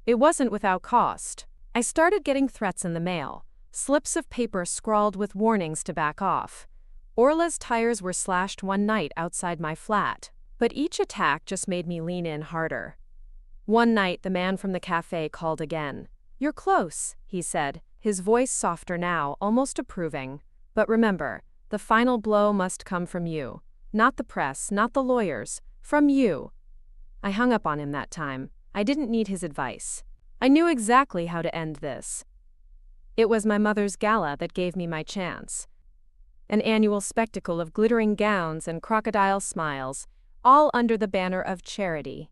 It wasn't without cost. I started getting threats in the mail, slips of paper scrawled with warnings to back off. Orla's tires were slashed one night outside my flat, but each attack just made me lean in harder. One night, the man from the cafe called again. "You're close," he said, his voice softer now, almost approving. "But remember, the final blow must come from you. Not the press, not the lawyers. From you." I hung up on him that time. I didn't need his advice. I knew exactly how to end this. It was my mother's gala that gave me my chance. An annual spectacle of glittering gowns and crocodile smiles, all under the banner of charity.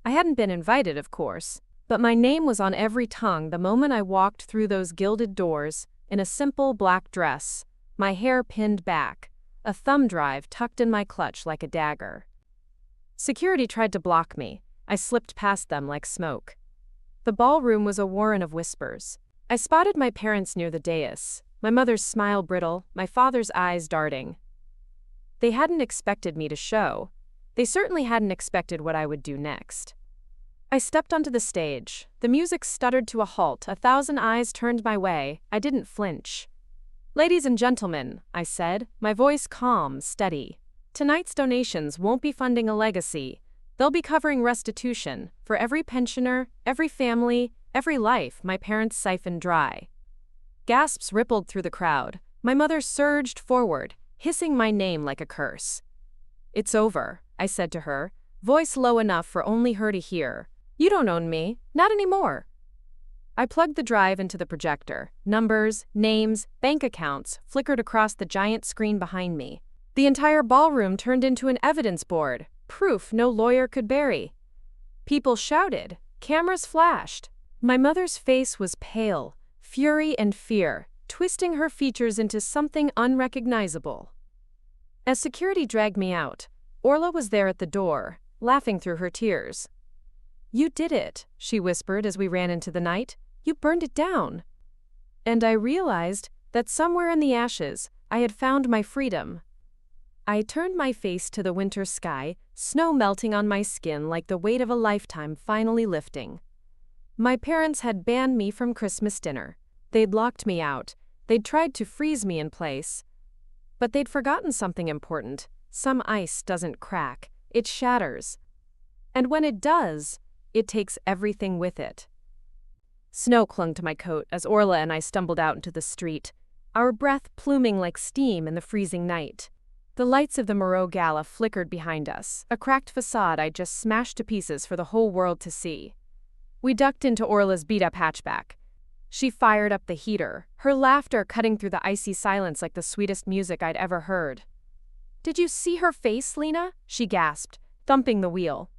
I hadn't been invited, of course, but my name was on every tongue the moment I walked through those gilded doors, in a simple black dress, my hair pinned back, a thumb drive tucked in my clutch like a dagger. Security tried to block me. I slipped past them like smoke. The ballroom was a warren of whispers. I spotted my parents near the dais, my mother's smile brittle, my father's eyes darting. They hadn't expected me to show. They certainly hadn't expected what I would do next. I stepped onto the stage. The music stuttered to a halt. 1,000 eyes turned my way. I didn't flinch. "Ladies and gentlemen," I said, my voice calm, steady. "Tonight's donations won't be funding a legacy. They'll be covering restitution for every pensioner, every family, every life my parents siphoned dry." Gasps rippled through the crowd. My mother surged forward, hissing my name like a curse. "It's over," I said to her, voice low enough for only her to hear. "You don't own me, not anymore." I plugged the drive into the projector. Numbers, names, bank accounts flickered across the giant screen behind me. The entire ballroom turned into an evidence board, proof no lawyer could bury. People shouted. Cameras flashed. My mother's face was pale, fury and fear, twisting her features into something unrecognizable. As security dragged me out, Orla was there at the door, laughing through her tears. "You did it," she whispered as we ran into the night. "You burned it down." And I realized that somewhere in the ashes, I had found my freedom. I turned my face to the winter sky, snow melting on my skin like the weight of a lifetime finally lifting. My parents had banned me from Christmas dinner. They'd locked me out. They'd tried to freeze me in place. But they'd forgotten something important. Some ice doesn't crack. It shatters. And when it does, it takes everything with it. Snow clung to my coat as Orla and I stumbled out into the street, our breath pluming like steam in the freezing night. The lights of the Moreau Gala flickered behind us, a cracked facade I'd just smashed to pieces for the whole world to see. We ducked into Orla's beat-up hatchback. She fired up the heater, her laughter cutting through the icy silence like the sweetest music I'd ever heard. "Did you see her face, Lena?" she gasped, thumping the wheel.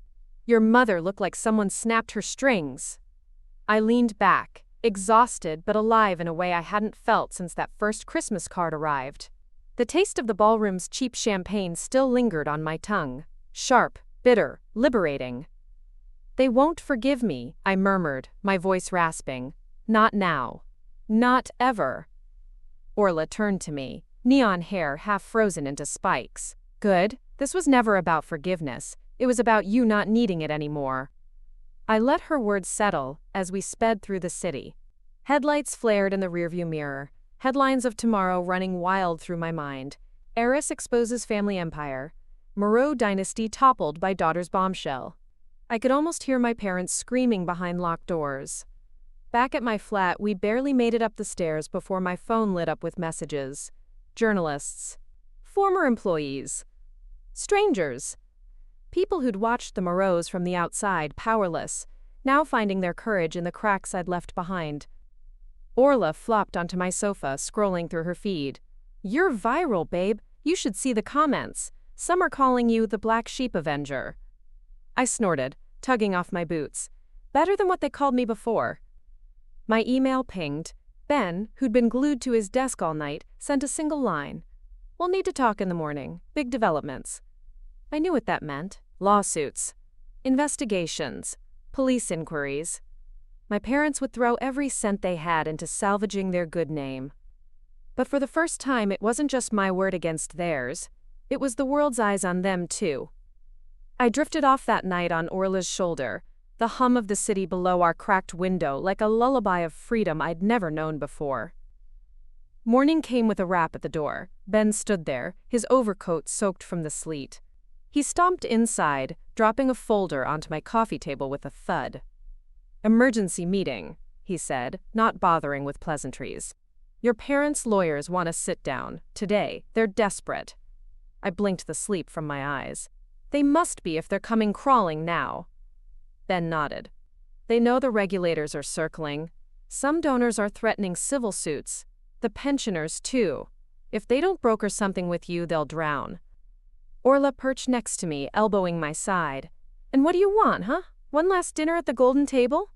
"Your mother looked like someone snapped her strings." I leaned back, exhausted but alive in a way I hadn't felt since that first Christmas card arrived. The taste of the ballroom's cheap champagne still lingered on my tongue. Sharp, bitter, liberating. "They won't forgive me," I murmured, my voice rasping. "Not now. Not ever." Orla turned to me, neon hair half frozen into spikes. "Good. This was never about forgiveness. It was about you not needing it anymore." I let her words settle as we sped through the city. Headlights flared in the rearview mirror, headlines of tomorrow running wild through my mind. Heiress exposes family empire. Moreau dynasty toppled by daughter's bombshell. I could almost hear my parents screaming behind locked doors. Back at my flat, we barely made it up the stairs before my phone lit up with messages. Journalists. Former employees. Strangers. People who'd watched the Moreaus from the outside, powerless, now finding their courage in the cracks I'd left behind. Orla flopped onto my sofa, scrolling through her feed. "You're viral, babe. You should see the comments. Some are calling you the Black Sheep Avenger." I snorted, tugging off my boots. Better than what they called me before. My email pinged. Ben, who'd been glued to his desk all night, sent a single line. "We'll need to talk in the morning. Big developments." I knew what that meant. Lawsuits. Investigations. Police inquiries. My parents would throw every cent they had into salvaging their good name. But for the first time, it wasn't just my word against theirs. It was the world's eyes on them, too. I drifted off that night on Orla's shoulder, the hum of the city below our cracked window like a lullaby of freedom I'd never known before. Morning came with a rap at the door. Ben stood there, his overcoat soaked from the sleet. He stomped inside, dropping a folder onto my coffee table with a thud. "Emergency meeting," he said, not bothering with pleasantries. "Your parents' lawyers want to sit down. Today, they're desperate." I blinked the sleep from my eyes. They must be if they're coming crawling now. Ben nodded. They know the regulators are circling. Some donors are threatening civil suits. The pensioners, too. If they don't broker something with you, they'll drown. Orla perched next to me, elbowing my side. And what do you want, huh? One last dinner at the golden table?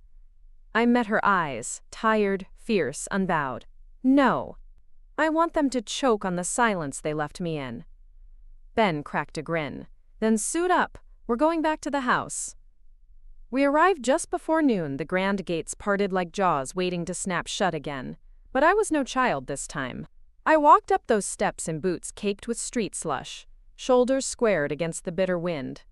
I met her eyes, tired, fierce, unbowed. No. I want them to choke on the silence they left me in. Ben cracked a grin. Then suit up. We're going back to the house. We arrived just before noon, the grand gates parted like jaws waiting to snap shut again. But I was no child this time. I walked up those steps in boots caked with street slush, shoulders squared against the bitter wind.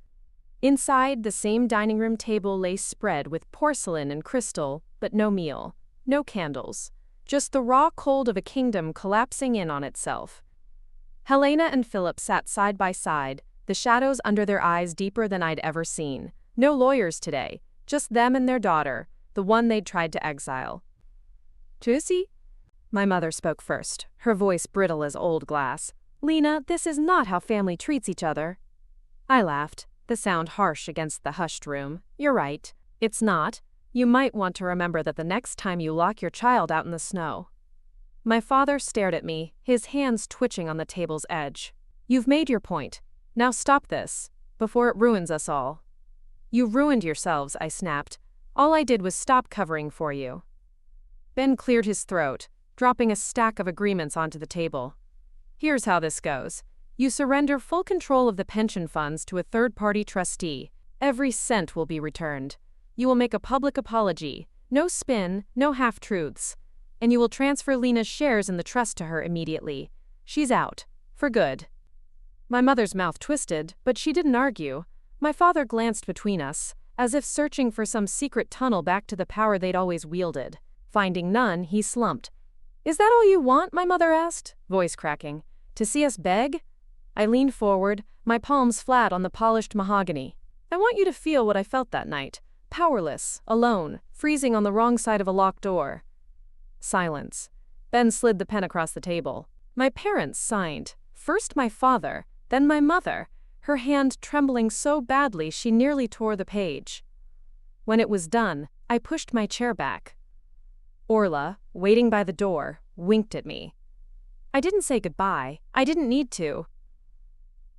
Inside, the same dining room table lay spread with porcelain and crystal, but no meal, no candles, just the raw cold of a kingdom collapsing in on itself. Helena and Philip sat side by side, the shadows under their eyes deeper than I'd ever seen. No lawyers today, just them and their daughter, the one they'd tried to exile. Tussie? My mother spoke first, her voice brittle as old glass. Lena, this is not how family treats each other. I laughed, the sound harsh against the hushed room. You're right, it's not. You might want to remember that the next time you lock your child out in the snow. My father stared at me, his hands twitching on the table's edge. You've made your point. Now stop this, before it ruins us all. You ruined yourselves, I snapped. All I did was stop covering for you. Ben cleared his throat, dropping a stack of agreements onto the table. Here's how this goes. You surrender full control of the pension funds to a third-party trustee. Every cent will be returned. You will make a public apology. No spin, no half-truths. And you will transfer Lena's shares in the trust to her immediately. She's out. For good. My mother's mouth twisted, but she didn't argue. My father glanced between us, as if searching for some secret tunnel back to the power they'd always wielded. Finding none, he slumped. Is that all you want? My mother asked, voice cracking. To see us beg? I leaned forward, my palms flat on the polished mahogany. I want you to feel what I felt that night. Powerless, alone, freezing on the wrong side of a locked door. Silence. Ben slid the pen across the table. My parents signed. First my father, then my mother, her hand trembling so badly she nearly tore the page. When it was done, I pushed my chair back. Orla, waiting by the door, winked at me. I didn't say goodbye. I didn't need to.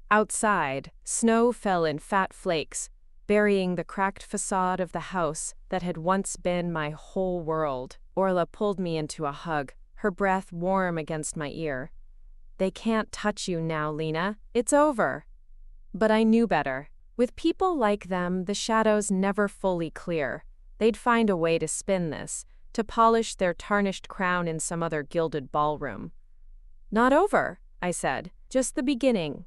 Outside, snow fell in fat flakes, burying the cracked facade of the house that had once been my whole world. Orla pulled me into a hug, her breath warm against my ear. They can't touch you now, Lena. It's over. But I knew better. With people like them, the shadows never fully clear. They'd find a way to spin this, to polish their tarnished crown in some other gilded ballroom. Not over, I said. Just the beginning.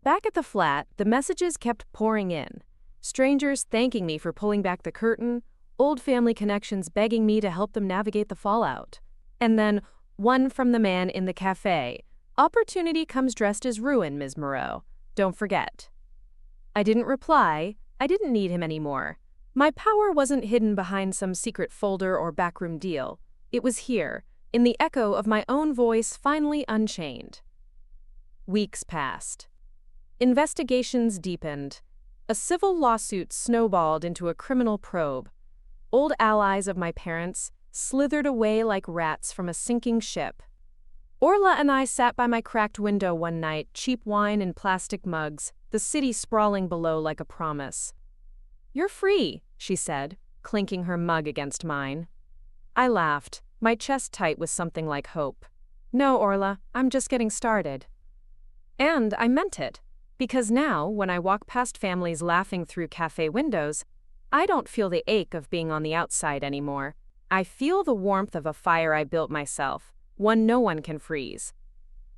Back at the flat, the messages kept pouring in. Strangers thanking me for pulling back the curtain, old family connections begging me to help them navigate the fallout. And then, one from the man in the cafe. Opportunity comes dressed as ruin, Ms. Moreau. Don't forget. I didn't reply. I didn't need him anymore. My power wasn't hidden behind some secret folder or backroom deal. It was here, in the echo of my own voice finally unchained. Weeks passed. Investigations deepened. A civil lawsuit snowballed into a criminal probe. Old allies of my parents slithered away like rats from a sinking ship. Orla and I sat by my cracked window one night, cheap wine in plastic mugs, the city sprawling below like a promise. You're free, she said, clinking her mug against mine. I laughed, my chest tight with something like hope. No, Orla, I'm just getting started. And I meant it, because now, when I walk past families laughing through cafe windows, I don't feel the ache of being on the outside anymore. I feel the warmth of a fire I built myself, one no one can freeze.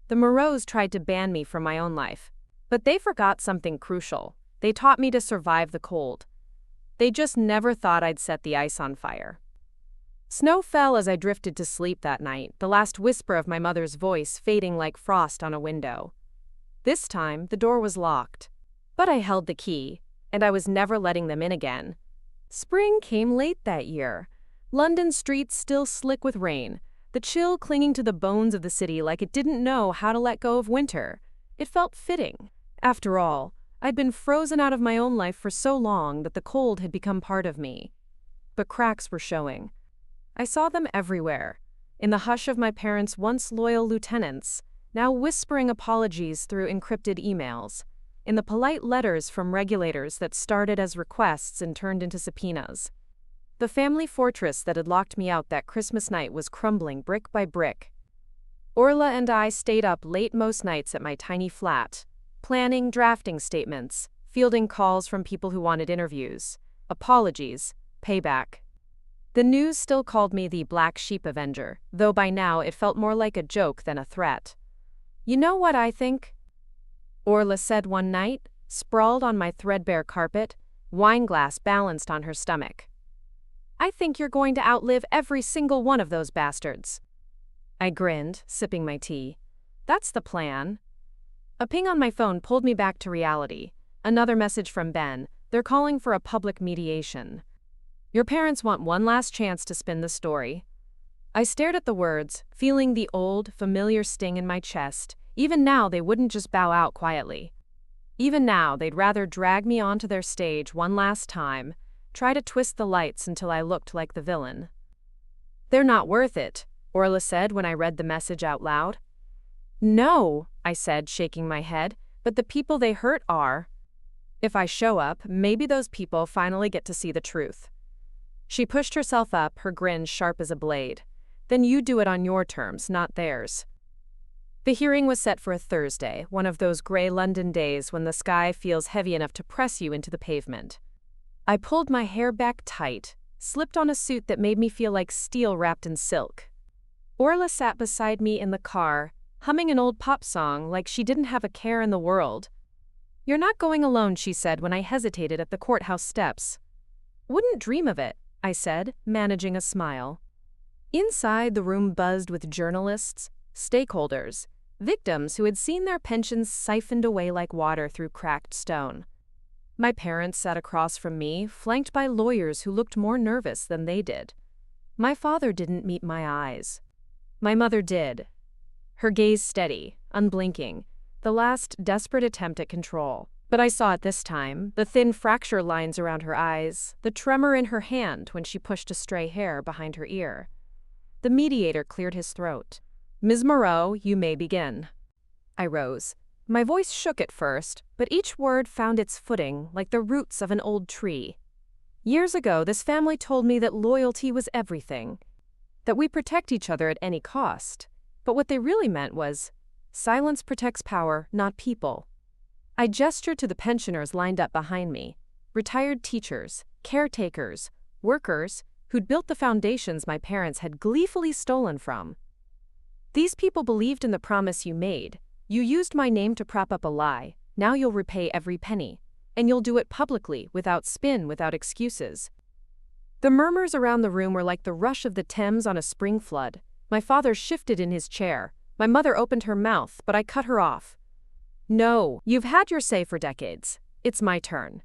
The Moreaus tried to ban me from my own life, but they forgot something crucial. They taught me to survive the cold. They just never thought I'd set the ice on fire. Snow fell as I drifted to sleep that night, the last whisper of my mother's voice fading like frost on a window. This time, the door was locked, but I held the key, and I was never letting them in again. Spring came late that year. London streets still slick with rain, the chill clinging to the bones of the city like it didn't know how to let go of winter. It felt fitting. After all, I'd been frozen out of my own life for so long that the cold had become part of me. But cracks were showing. I saw them everywhere, in the hush of my parents' once loyal lieutenants, now whispering apologies through encrypted emails, in the polite letters from regulators that started as requests and turned into subpoenas. The family fortress that had locked me out that Christmas night was crumbling brick by brick. Orla and I stayed up late most nights at my tiny flat, planning drafting statements, fielding calls from people who wanted interviews, apologies, payback. The news still called me the Black Sheep Avenger, though by now it felt more like a joke than a threat. "You know what I think?" Orla said one night, sprawled on my threadbare carpet, wine glass balanced on her stomach. "I think you're going to outlive every single one of those bastards." I grinned, sipping my tea. "That's the plan." A ping on my phone pulled me back to reality. Another message from Ben. They're calling for a public mediation. "Your parents want one last chance to spin the story." I stared at the words, feeling the old, familiar sting in my chest. Even now, they wouldn't just bow out quietly. Even now, they'd rather drag me onto their stage one last time, try to twist the lights until I looked like the villain. "They're not worth it," Orla said when I read the message out loud. "No," I said, shaking my head, "but the people they hurt are. If I show up, maybe those people finally get to see the truth." She pushed herself up, her grin sharp as a blade. "Then you do it on your terms, not theirs." The hearing was set for a Thursday, one of those gray London days when the sky feels heavy enough to press you into the pavement. I pulled my hair back tight, slipped on a suit that made me feel like steel wrapped in silk. Orla sat beside me in the car, humming an old pop song like she didn't have a care in the world. "You're not going alone," she said when I hesitated at the courthouse steps. "Wouldn't dream of it," I said, managing a smile. Inside, the room buzzed with journalists, stakeholders, victims who had seen their pensions siphoned away like water through cracked stone. My parents sat across from me, flanked by lawyers who looked more nervous than they did. My father didn't meet my eyes. My mother did. Her gaze steady, unblinking, the last desperate attempt at control. But I saw it this time, the thin fracture lines around her eyes, the tremor in her hand when she pushed a stray hair behind her ear. The mediator cleared his throat. "Ms. Moreau, you may begin." I rose. My voice shook at first, but each word found its footing like the roots of an old tree. Years ago, this family told me that loyalty was everything, that we protect each other at any cost. But what they really meant was, silence protects power, not people. I gestured to the pensioners lined up behind me, retired teachers, caretakers, workers who'd built the foundations my parents had gleefully stolen from. "These people believed in the promise you made. You used my name to prop up a lie. Now you'll repay every penny. And you'll do it publicly, without spin, without excuses." The murmurs around the room were like the rush of the Thames on a spring flood. My father shifted in his chair. My mother opened her mouth, but I cut her off. "No, you've had your say for decades. It's my turn."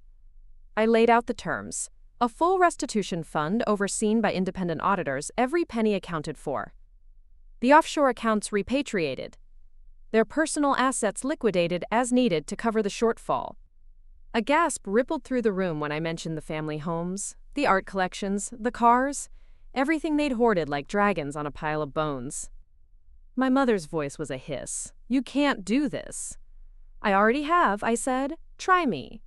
I laid out the terms. A full restitution fund overseen by independent auditors, every penny accounted for. The offshore accounts repatriated. Their personal assets liquidated as needed to cover the shortfall. A gasp rippled through the room when I mentioned the family homes, the art collections, the cars, everything they'd hoarded like dragons on a pile of bones. My mother's voice was a hiss. "You can't do this." "I already have," I said. "Try me."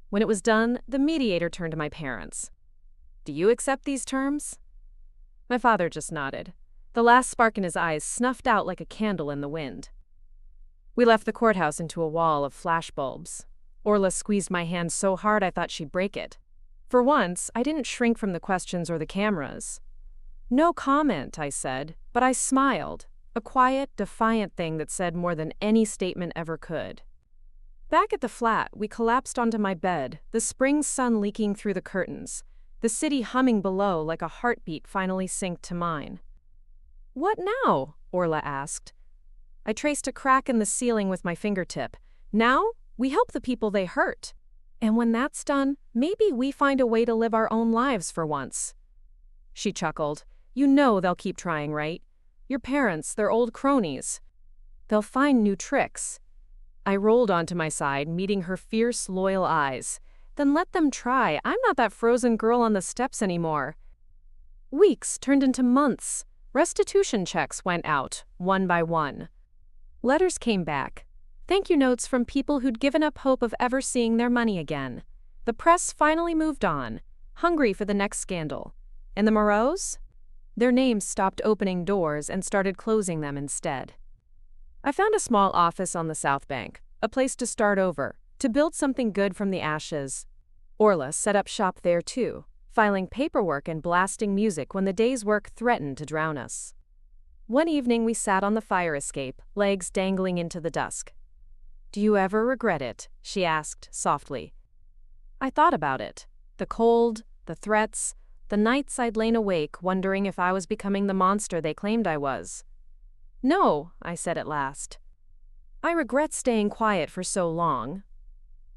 When it was done, the mediator turned to my parents. "Do you accept these terms?" My father just nodded. The last spark in his eyes snuffed out like a candle in the wind. We left the courthouse into a wall of flashbulbs. Orla squeezed my hand so hard I thought she'd break it. For once, I didn't shrink from the questions or the cameras. "No comment," I said, but I smiled, a quiet, defiant thing that said more than any statement ever could. Back at the flat, we collapsed onto my bed, the spring sun leaking through the curtains, the city humming below like a heartbeat finally synced to mine. "What now?" Orla asked. I traced a crack in the ceiling with my fingertip. "Now, we help the people they hurt. And when that's done, maybe we find a way to live our own lives for once." She chuckled. "You know they'll keep trying, right? Your parents, they're old cronies. They'll find new tricks." I rolled onto my side, meeting her fierce, loyal eyes. Then let them try. I'm not that frozen girl on the steps anymore. Weeks turned into months. Restitution checks went out, one by one. Letters came back. Thank you notes from people who'd given up hope of ever seeing their money again. The press finally moved on, hungry for the next scandal. And the Moreaus? Their names stopped opening doors and started closing them instead. I found a small office on the South Bank, a place to start over, to build something good from the ashes. Orla set up shop there too, filing paperwork and blasting music when the day's work threatened to drown us. One evening we sat on the fire escape, legs dangling into the dusk. "Do you ever regret it?" she asked softly. I thought about it. The cold, the threats, the nights I'd lain awake wondering if I was becoming the monster they claimed I was. "No," I said at last. "I regret staying quiet for so long."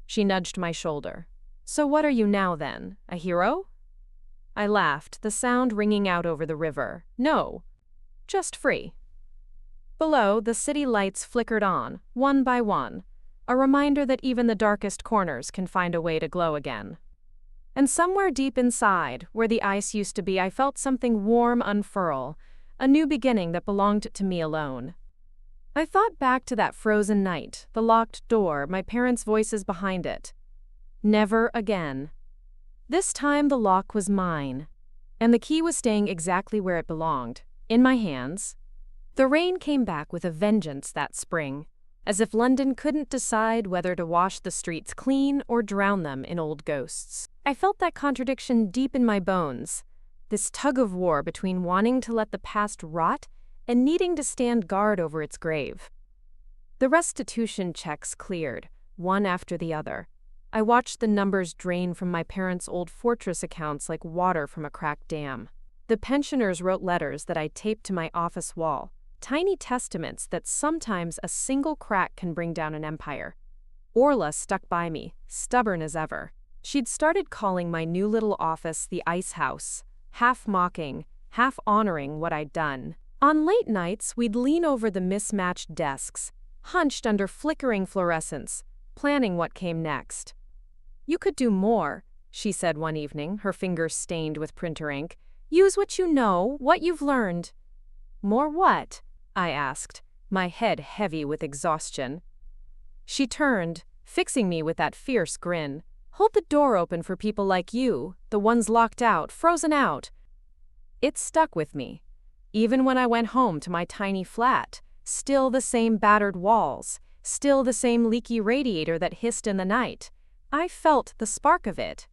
She nudged my shoulder. "So what are you now then, a hero?" I laughed, the sound ringing out over the river. "No, just free." Below, the city lights flickered on, one by one, a reminder that even the darkest corners can find a way to glow again. And somewhere deep inside, where the ice used to be, I felt something warm unfurl, a new beginning that belonged to me alone. I thought back to that frozen night, the locked door, my parents' voices behind it. Never again. This time the lock was mine, and the key was staying exactly where it belonged, in my hands. The rain came back with a vengeance that spring, as if London couldn't decide whether to wash the streets clean or drown them in old ghosts. I felt that contradiction deep in my bones, this tug-of-war between wanting to let the past rot and needing to stand guard over its grave. The restitution checks cleared, one after the other. I watched the numbers drain from my parents' old fortress accounts like water from a cracked dam. The pensioners wrote letters that I taped to my office wall, tiny testaments that sometimes a single crack can bring down an empire. Orla stuck by me, stubborn as ever. She'd started calling my new little office the Ice House, half mocking, half honoring what I'd done. On late nights, we'd lean over the mismatched desks, hunched under flickering fluorescents, planning what came next. "You could do more," she said one evening, her fingers stained with printer ink. "Use what you know, what you've learned." "More what?" I asked, my head heavy with exhaustion. She turned, fixing me with that fierce grin. "Hold the door open for people like you, the ones locked out, frozen out." It stuck with me. Even when I went home to my tiny flat, still the same battered walls, still the same leaky radiator that hissed in the night. I felt the spark of it.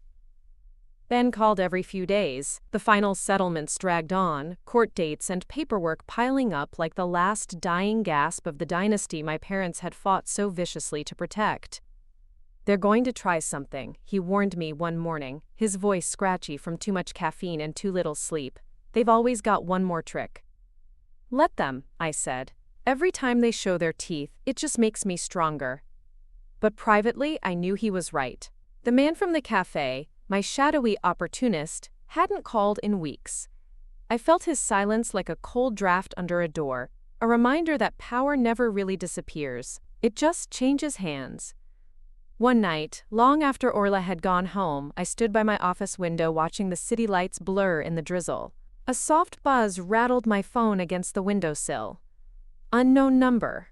Ben called every few days. The final settlements dragged on, court dates and paperwork piling up like the last dying gasp of the dynasty my parents had fought so viciously to protect. "They're going to try something," he warned me one morning, his voice scratchy from too much caffeine and too little sleep. "They've always got one more trick." "Let them," I said. "Every time they show their teeth, it just makes me stronger." But privately, I knew he was right. The man from the cafe, my shadowy opportunist, hadn't called in weeks. I felt his silence like a cold draft under a door, a reminder that power never really disappears. It just changes hands. One night, long after Orla had gone home, I stood by my office window watching the city lights blur in the drizzle. A soft buzz rattled my phone against the windowsill. "Unknown number."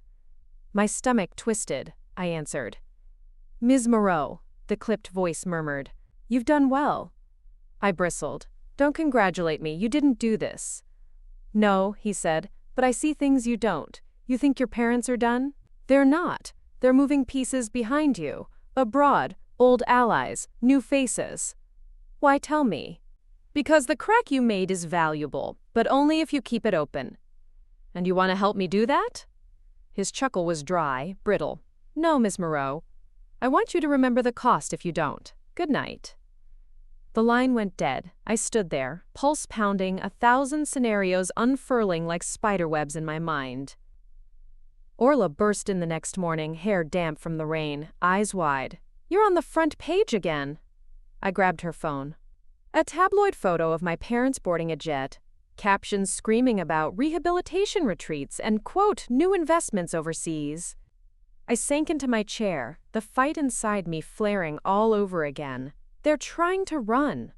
My stomach twisted. I answered. "Ms. Moreau," the clipped voice murmured. "You've done well." I bristled. "Don't congratulate me, you didn't do this." "No," he said, "but I see things you don't. You think your parents are done? They're not. They're moving pieces behind you. Abroad, old allies, new faces." "Why tell me?" "Because the crack you made is valuable, but only if you keep it open." "And you want to help me do that?" His chuckle was dry, brittle. "No, Miss Moreau. I want you to remember the cost if you don't. Good night." The line went dead. I stood there, pulse pounding, 1,000 scenarios unfurling like spiderwebs in my mind. Orla burst in the next morning, hair damp from the rain, eyes wide. "You're on the front page again." I grabbed her phone. A tabloid photo of my parents boarding a jet, captions screaming about rehabilitation retreats and, quote, new investments overseas. I sank into my chair, the fight inside me flaring all over again. They're trying to run.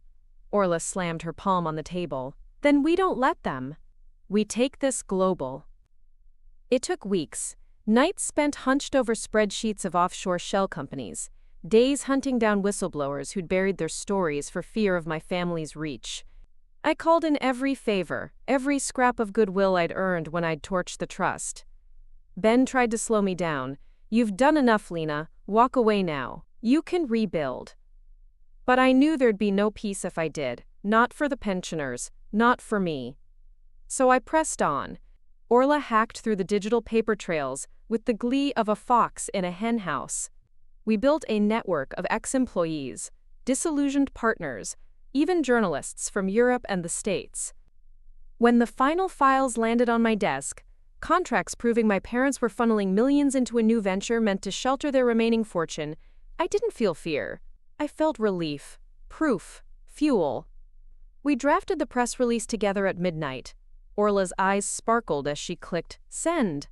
Orla slammed her palm on the table. Then we don't let them. We take this global. It took weeks. Nights spent hunched over spreadsheets of offshore shell companies. Days hunting down whistleblowers who'd buried their stories for fear of my family's reach. I called in every favor, every scrap of goodwill I'd earned when I'd torched the trust. Ben tried to slow me down. You've done enough, Lena. Walk away now. You can rebuild. But I knew there'd be no peace if I did. Not for the pensioners. Not for me. So I pressed on. Orla hacked through the digital paper trails with the glee of a fox in a henhouse. We built a network of ex-employees, disillusioned partners, even journalists from Europe and the States. When the final files landed on my desk, contracts proving my parents were funneling millions into a new venture meant to shelter their remaining fortune, I didn't feel fear. I felt relief, proof, fuel. We drafted the press release together at midnight. Orla's eyes sparkled as she clicked send.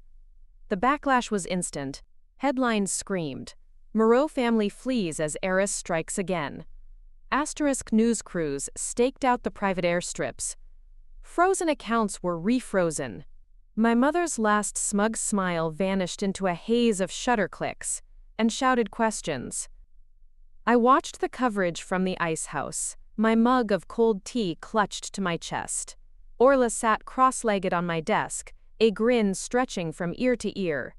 The backlash was instant. Headlines screamed, Moreau family flees as heiress strikes again. Asterisk news crews staked out the private airstrips. Frozen accounts were refrozen. My mother's last smug smile vanished into a haze of shutter clicks and shouted questions. I watched the coverage from the ice house, my mug of cold tea clutched to my chest. Orla sat cross-legged on my desk, a grin stretching from ear to ear.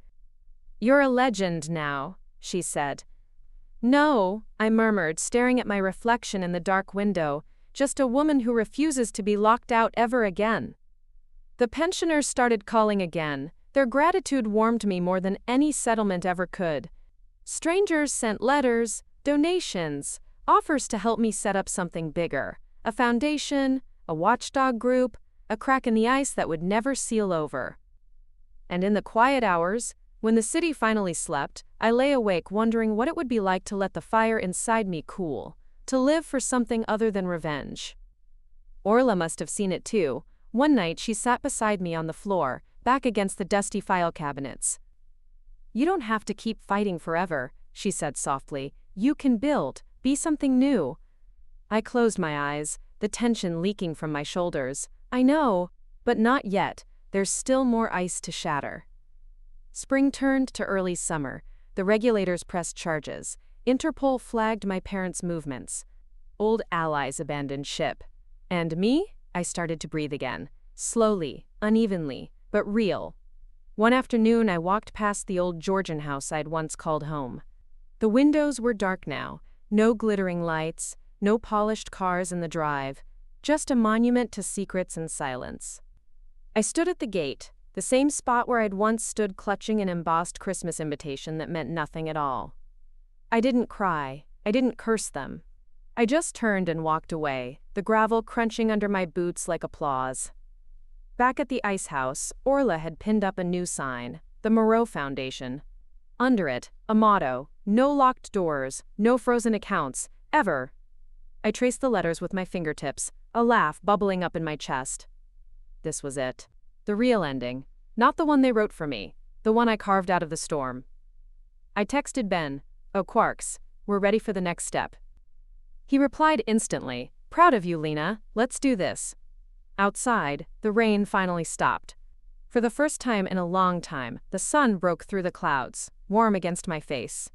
You're a legend now, she said. No, I murmured, staring at my reflection in the dark window, just a woman who refuses to be locked out ever again. The pensioners started calling again. Their gratitude warmed me more than any settlement ever could. Strangers sent letters, donations, offers to help me set up something bigger. A foundation, a watchdog group, a crack in the ice that would never seal over. And in the quiet hours, when the city finally slept, I lay awake wondering what it would be like to let the fire inside me cool, to live for something other than revenge. Orla must have seen it too. One night she sat beside me on the floor, back against the dusty file cabinets. You don't have to keep fighting forever, she said softly. You can build, be something new. I closed my eyes, the tension leaking from my shoulders. I know, but not yet. There's still more ice to shatter. Spring turned to early summer. The regulators pressed charges. Interpol flagged my parents' movements. Old allies abandoned ship. And me? I started to breathe again. Slowly, unevenly, but real. One afternoon I walked past the old Georgian house I'd once called home. The windows were dark now. No glittering lights, no polished cars in the drive. Just a monument to secrets and silence. I stood at the gate, the same spot where I'd once stood clutching an embossed Christmas invitation that meant nothing at all. I didn't cry. I didn't curse them. I just turned and walked away, the gravel crunching under my boots like applause. Back at the ice house, Orla had pinned up a new sign, the Moreau Foundation. Under it, a motto, no locked doors, no frozen accounts, ever. I traced the letters with my fingertips, a laugh bubbling up in my chest. This was it. The real ending. Not the one they wrote for me, the one I carved out of the storm. I texted Ben, "Oh, Quarks, we're ready for the next step." He replied instantly, "Proud of you, Lena, let's do this." Outside, the rain finally stopped. For the first time in a long time, the sun broke through the clouds, warm against my face.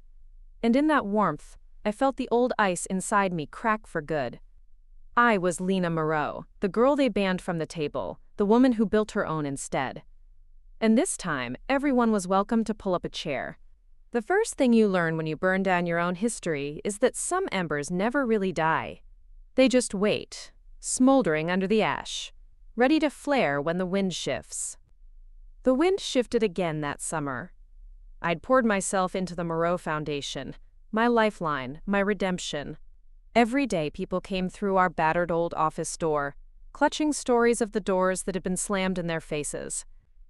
And in that warmth, I felt the old ice inside me crack for good. I was Lena Moreau, the girl they banned from the table, the woman who built her own instead. And this time, everyone was welcome to pull up a chair. The first thing you learn when you burn down your own history is that some embers never really die. They just wait, smoldering under the ash, ready to flare when the wind shifts. The wind shifted again that summer. I'd poured myself into the Moreau Foundation, my lifeline, my redemption. Every day people came through our battered old office door, clutching stories of the doors that had been slammed in their faces.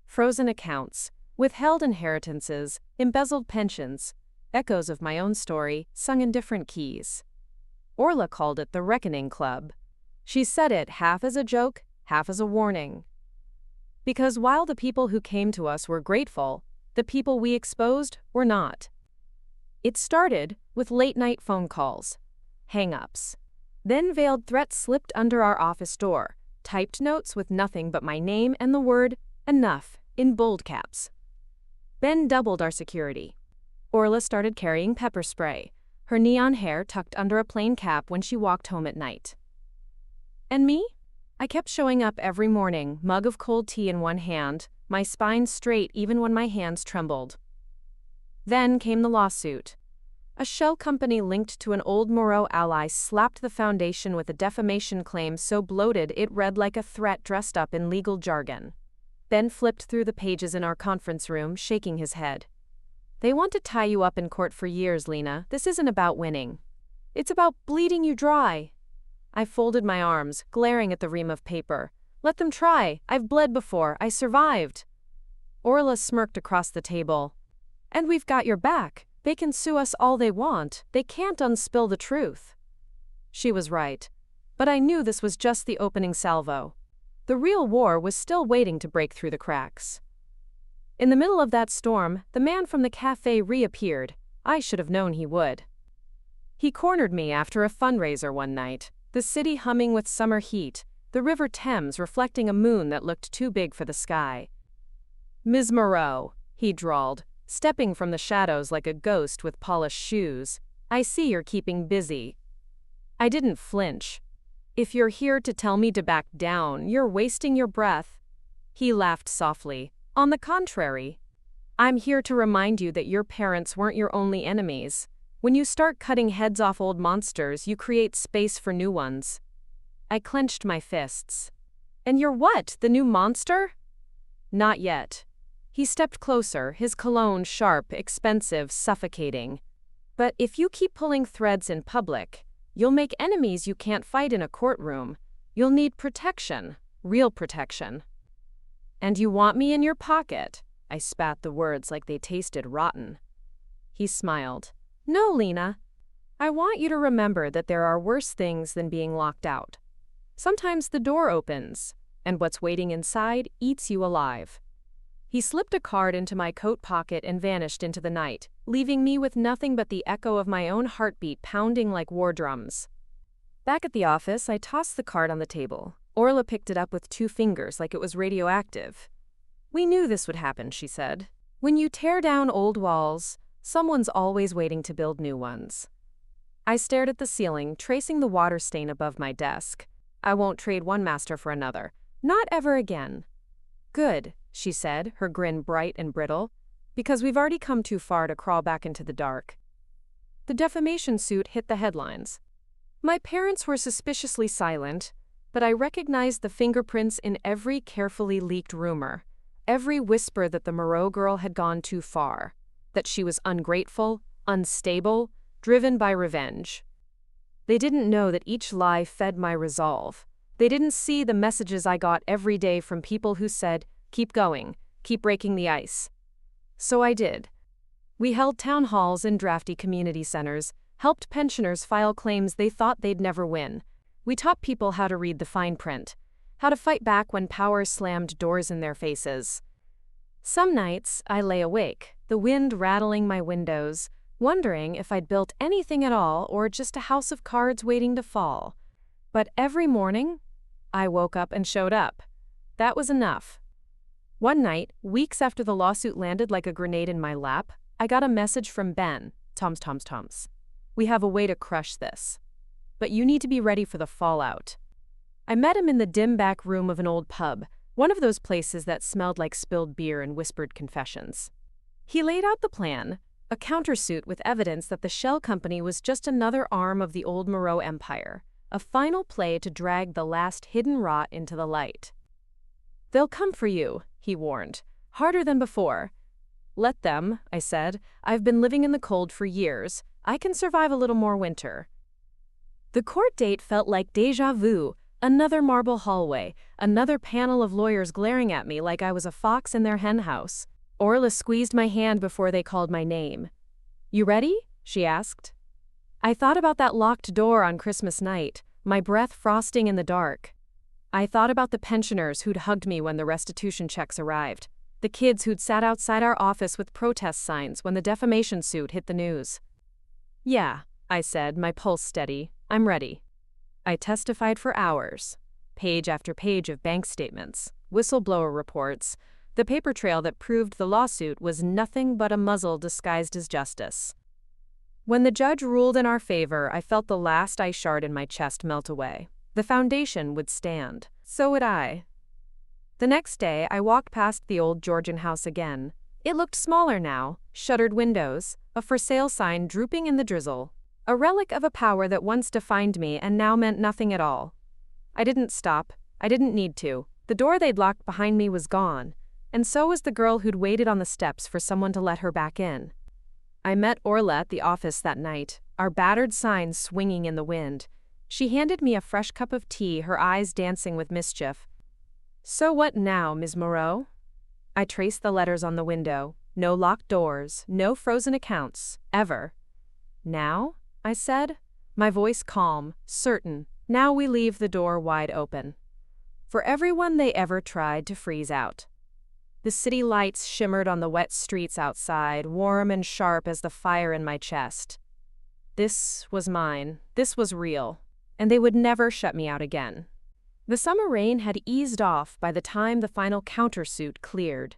Frozen accounts, withheld inheritances, embezzled pensions, echoes of my own story, sung in different keys. Orla called it the Reckoning Club. She said it half as a joke, half as a warning. Because while the people who came to us were grateful, The people we exposed were not. It started with late-night phone calls, hang-ups. Then veiled threats slipped under our office door, typed notes with nothing but my name and the word "enough" in bold caps. Ben doubled our security. Orla started carrying pepper spray, her neon hair tucked under a plain cap when she walked home at night. And me? I kept showing up every morning, mug of cold tea in one hand, my spine straight even when my hands trembled. Then came the lawsuit. A shell company linked to an old Moreau ally slapped the foundation with a defamation claim so bloated it read like a threat dressed up in legal jargon. Ben flipped through the pages in our conference room, shaking his head. They want to tie you up in court for years, Lena. This isn't about winning. It's about bleeding you dry. I folded my arms, glaring at the ream of paper. Let them try. I've bled before. I survived. Orla smirked across the table. And we've got your back. They can sue us all they want. They can't unspill the truth. She was right. But I knew this was just the opening salvo. The real war was still waiting to break through the cracks. In the middle of that storm, the man from the cafe reappeared. I should have known he would. He cornered me after a fundraiser one night, the city humming with summer heat, the River Thames reflecting a moon that looked too big for the sky. "Ms. Moreau," he drawled, stepping from the shadows like a ghost with polished shoes, "I see you're keeping busy." I didn't flinch. "If you're here to tell me to back down, you're wasting your breath." He laughed softly. "On the contrary, I'm here to remind you that your parents weren't your only enemies. When you start cutting heads off old monsters, you create space for new ones." I clenched my fists. "And you're what, the new monster?" "Not yet." He stepped closer, his cologne sharp, expensive, suffocating. "But if you keep pulling threads in public, you'll make enemies you can't fight in a courtroom. You'll need protection, real protection." "And you want me in your pocket?" I spat the words like they tasted rotten. He smiled. "No, Lena. I want you to remember that there are worse things than being locked out. Sometimes the door opens, and what's waiting inside eats you alive." He slipped a card into my coat pocket and vanished into the night, leaving me with nothing but the echo of my own heartbeat pounding like war drums. Back at the office, I tossed the card on the table. Orla picked it up with 2 fingers like it was radioactive. "We knew this would happen," she said. "When you tear down old walls, someone's always waiting to build new ones." I stared at the ceiling, tracing the water stain above my desk. I won't trade one master for another. Not ever again. "Good," she said, her grin bright and brittle, "because we've already come too far to crawl back into the dark." The defamation suit hit the headlines. My parents were suspiciously silent, but I recognized the fingerprints in every carefully leaked rumor, every whisper that the Moreau girl had gone too far, that she was ungrateful, unstable, driven by revenge. They didn't know that each lie fed my resolve. They didn't see the messages I got every day from people who said, "Keep going, keep breaking the ice." So I did. We held town halls in drafty community centers, helped pensioners file claims they thought they'd never win. We taught people how to read the fine print, how to fight back when power slammed doors in their faces. Some nights, I lay awake, the wind rattling my windows, wondering if I'd built anything at all or just a house of cards waiting to fall. But every morning, I woke up and showed up. That was enough. One night, weeks after the lawsuit landed like a grenade in my lap, I got a message from Ben. Toms. "We have a way to crush this. But you need to be ready for the fallout." I met him in the dim back room of an old pub, one of those places that smelled like spilled beer and whispered confessions. He laid out the plan, a countersuit with evidence that the shell company was just another arm of the old Moreau empire, a final play to drag the last hidden rot into the light. "They'll come for you," he warned, "harder than before." "Let them," I said. "I've been living in the cold for years. I can survive a little more winter." The court date felt like déjà vu, another marble hallway, another panel of lawyers glaring at me like I was a fox in their henhouse. Orla squeezed my hand before they called my name. "You ready?" she asked. I thought about that locked door on Christmas night, my breath frosting in the dark. I thought about the pensioners who'd hugged me when the restitution checks arrived. The kids who'd sat outside our office with protest signs when the defamation suit hit the news. "Yeah," I said, my pulse steady. "I'm ready." I testified for hours. Page after page of bank statements, whistleblower reports, the paper trail that proved the lawsuit was nothing but a muzzle disguised as justice. When the judge ruled in our favor, I felt the last ice shard in my chest melt away. The foundation would stand. So would I. The next day, I walked past the old Georgian house again. It looked smaller now, shuttered windows, a for sale sign drooping in the drizzle. A relic of a power that once defined me and now meant nothing at all. I didn't stop. I didn't need to. The door they'd locked behind me was gone, and so was the girl who'd waited on the steps for someone to let her back in. I met Orla at the office that night, our battered signs swinging in the wind. She handed me a fresh cup of tea, her eyes dancing with mischief. "So what now, Ms. Moreau?" I traced the letters on the window. No locked doors, no frozen accounts, ever. "Now?" I said, my voice calm, certain. "Now we leave the door wide open. For everyone they ever tried to freeze out." The city lights shimmered on the wet streets outside, warm and sharp as the fire in my chest. This was mine. This was real. And they would never shut me out again. The summer rain had eased off by the time the final countersuit cleared.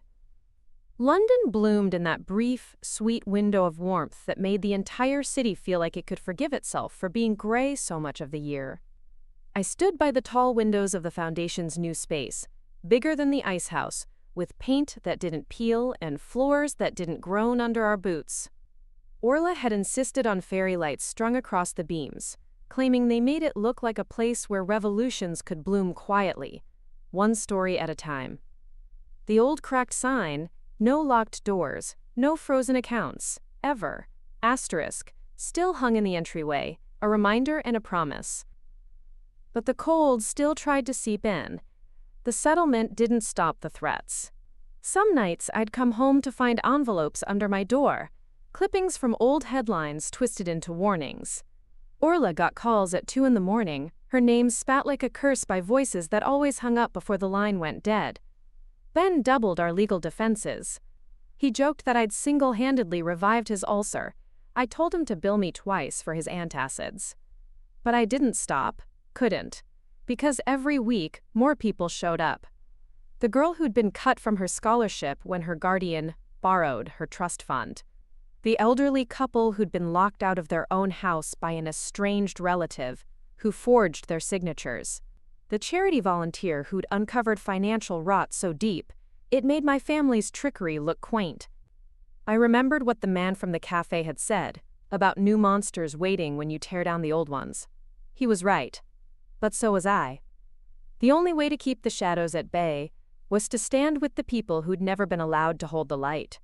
London bloomed in that brief, sweet window of warmth that made the entire city feel like it could forgive itself for being gray so much of the year. I stood by the tall windows of the foundation's new space, bigger than the ice house, with paint that didn't peel and floors that didn't groan under our boots. Orla had insisted on fairy lights strung across the beams, claiming they made it look like a place where revolutions could bloom quietly, one story at a time. The old cracked sign, "No locked doors, no frozen accounts, ever," asterisk, still hung in the entryway, a reminder and a promise. But the cold still tried to seep in. The settlement didn't stop the threats. Some nights I'd come home to find envelopes under my door, clippings from old headlines twisted into warnings. Orla got calls at 2 a.m, her name spat like a curse by voices that always hung up before the line went dead. Ben doubled our legal defenses. He joked that I'd single-handedly revived his ulcer. I told him to bill me twice for his antacids. But I didn't stop, couldn't, because every week more people showed up. The girl who'd been cut from her scholarship when her guardian borrowed her trust fund. The elderly couple who'd been locked out of their own house by an estranged relative who forged their signatures. The charity volunteer who'd uncovered financial rot so deep, it made my family's trickery look quaint. I remembered what the man from the cafe had said about new monsters waiting when you tear down the old ones. He was right. But so was I. The only way to keep the shadows at bay was to stand with the people who'd never been allowed to hold the light.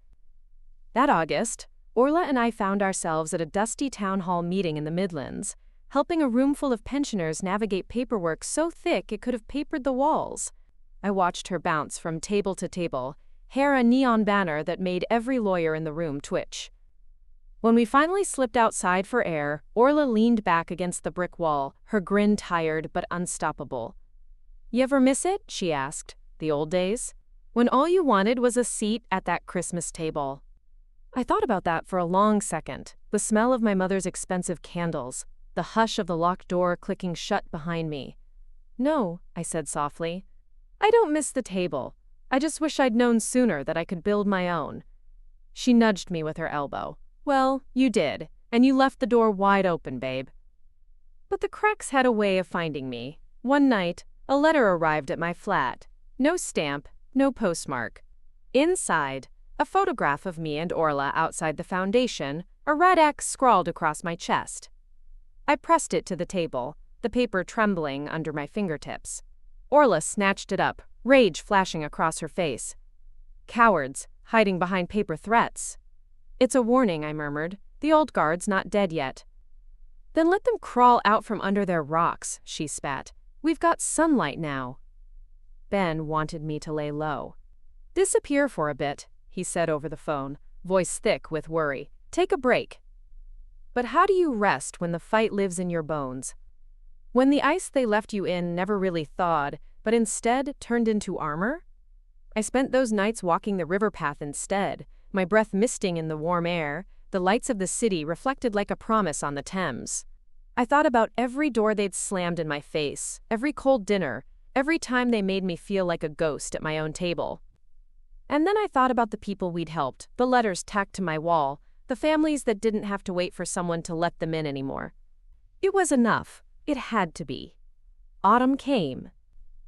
That August, Orla and I found ourselves at a dusty town hall meeting in the Midlands, helping a room full of pensioners navigate paperwork so thick it could have papered the walls. I watched her bounce from table to table, hair a neon banner that made every lawyer in the room twitch. When we finally slipped outside for air, Orla leaned back against the brick wall, her grin tired but unstoppable. "You ever miss it?" she asked. "The old days? When all you wanted was a seat at that Christmas table." I thought about that for a long second, the smell of my mother's expensive candles, the hush of the locked door clicking shut behind me. "No," I said softly. "I don't miss the table. I just wish I'd known sooner that I could build my own." She nudged me with her elbow. "Well, you did, and you left the door wide open, babe." But the cracks had a way of finding me. One night, a letter arrived at my flat. No stamp, no postmark. Inside, a photograph of me and Orla outside the foundation, a red X scrawled across my chest. I pressed it to the table, the paper trembling under my fingertips. Orla snatched it up, rage flashing across her face. "Cowards, hiding behind paper threats." "It's a warning," I murmured. "The old guard's not dead yet." "Then let them crawl out from under their rocks," she spat. "We've got sunlight now." Ben wanted me to lay low. "Disappear for a bit," he said over the phone, voice thick with worry. "Take a break." But how do you rest when the fight lives in your bones? When the ice they left you in never really thawed, but instead turned into armor? I spent those nights walking the river path instead, my breath misting in the warm air, the lights of the city reflected like a promise on the Thames. I thought about every door they'd slammed in my face, every cold dinner, every time they made me feel like a ghost at my own table. And then I thought about the people we'd helped, the letters tacked to my wall, the families that didn't have to wait for someone to let them in anymore. It was enough. It had to be. Autumn came.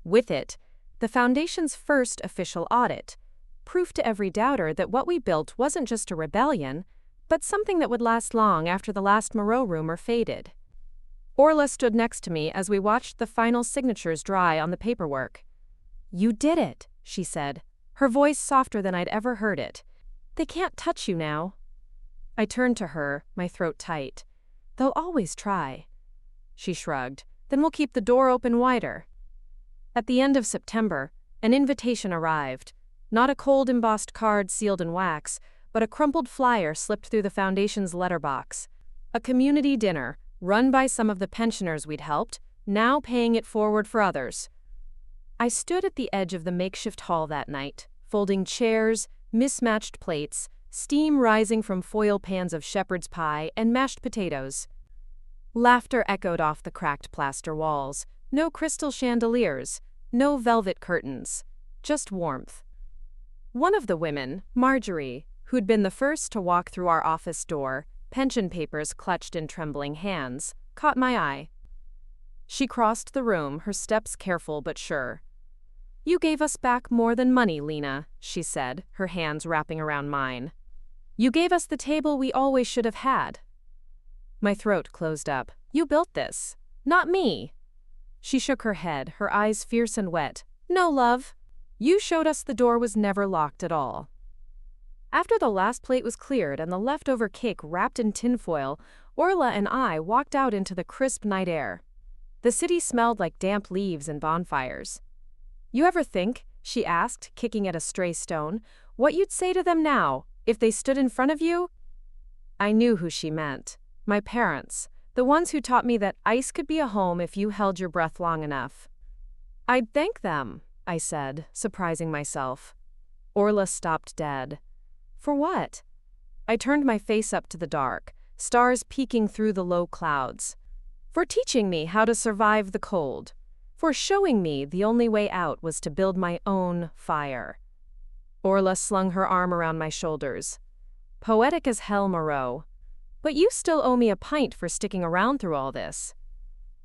With it, the Foundation's first official audit, proof to every doubter that what we built wasn't just a rebellion, but something that would last long after the last Moreau rumor faded. Orla stood next to me as we watched the final signatures dry on the paperwork. "You did it," she said, her voice softer than I'd ever heard it. "They can't touch you now." I turned to her, my throat tight. "They'll always try." She shrugged. "Then we'll keep the door open wider." At the end of September, an invitation arrived. Not a cold embossed card sealed in wax, but a crumpled flyer slipped through the Foundation's letterbox. A community dinner, run by some of the pensioners we'd helped, now paying it forward for others. I stood at the edge of the makeshift hall that night, folding chairs, mismatched plates, steam rising from foil pans of shepherd's pie and mashed potatoes. Laughter echoed off the cracked plaster walls. No crystal chandeliers, no velvet curtains, just warmth. One of the women, Marjorie, who'd been the first to walk through our office door, pension papers clutched in trembling hands, caught my eye. She crossed the room, her steps careful but sure. "You gave us back more than money, Lena," she said, her hands wrapping around mine. "You gave us the table we always should have had." My throat closed up. "You built this, not me." She shook her head, her eyes fierce and wet. "No, love. You showed us the door was never locked at all." After the last plate was cleared and the leftover cake wrapped in tinfoil, Orla and I walked out into the crisp night air. The city smelled like damp leaves and bonfires. "You ever think," she asked, kicking at a stray stone, "what you'd say to them now, if they stood in front of you?" I knew who she meant. My parents. The ones who taught me that ice could be a home if you held your breath long enough. "I'd thank them," I said, surprising myself. Orla stopped dead. "For what?" I turned my face up to the dark, stars peeking through the low clouds. "For teaching me how to survive the cold. For showing me the only way out was to build my own fire." Orla slung her arm around my shoulders. "Poetic as hell, Moreau. But you still owe me a pint for sticking around through all this."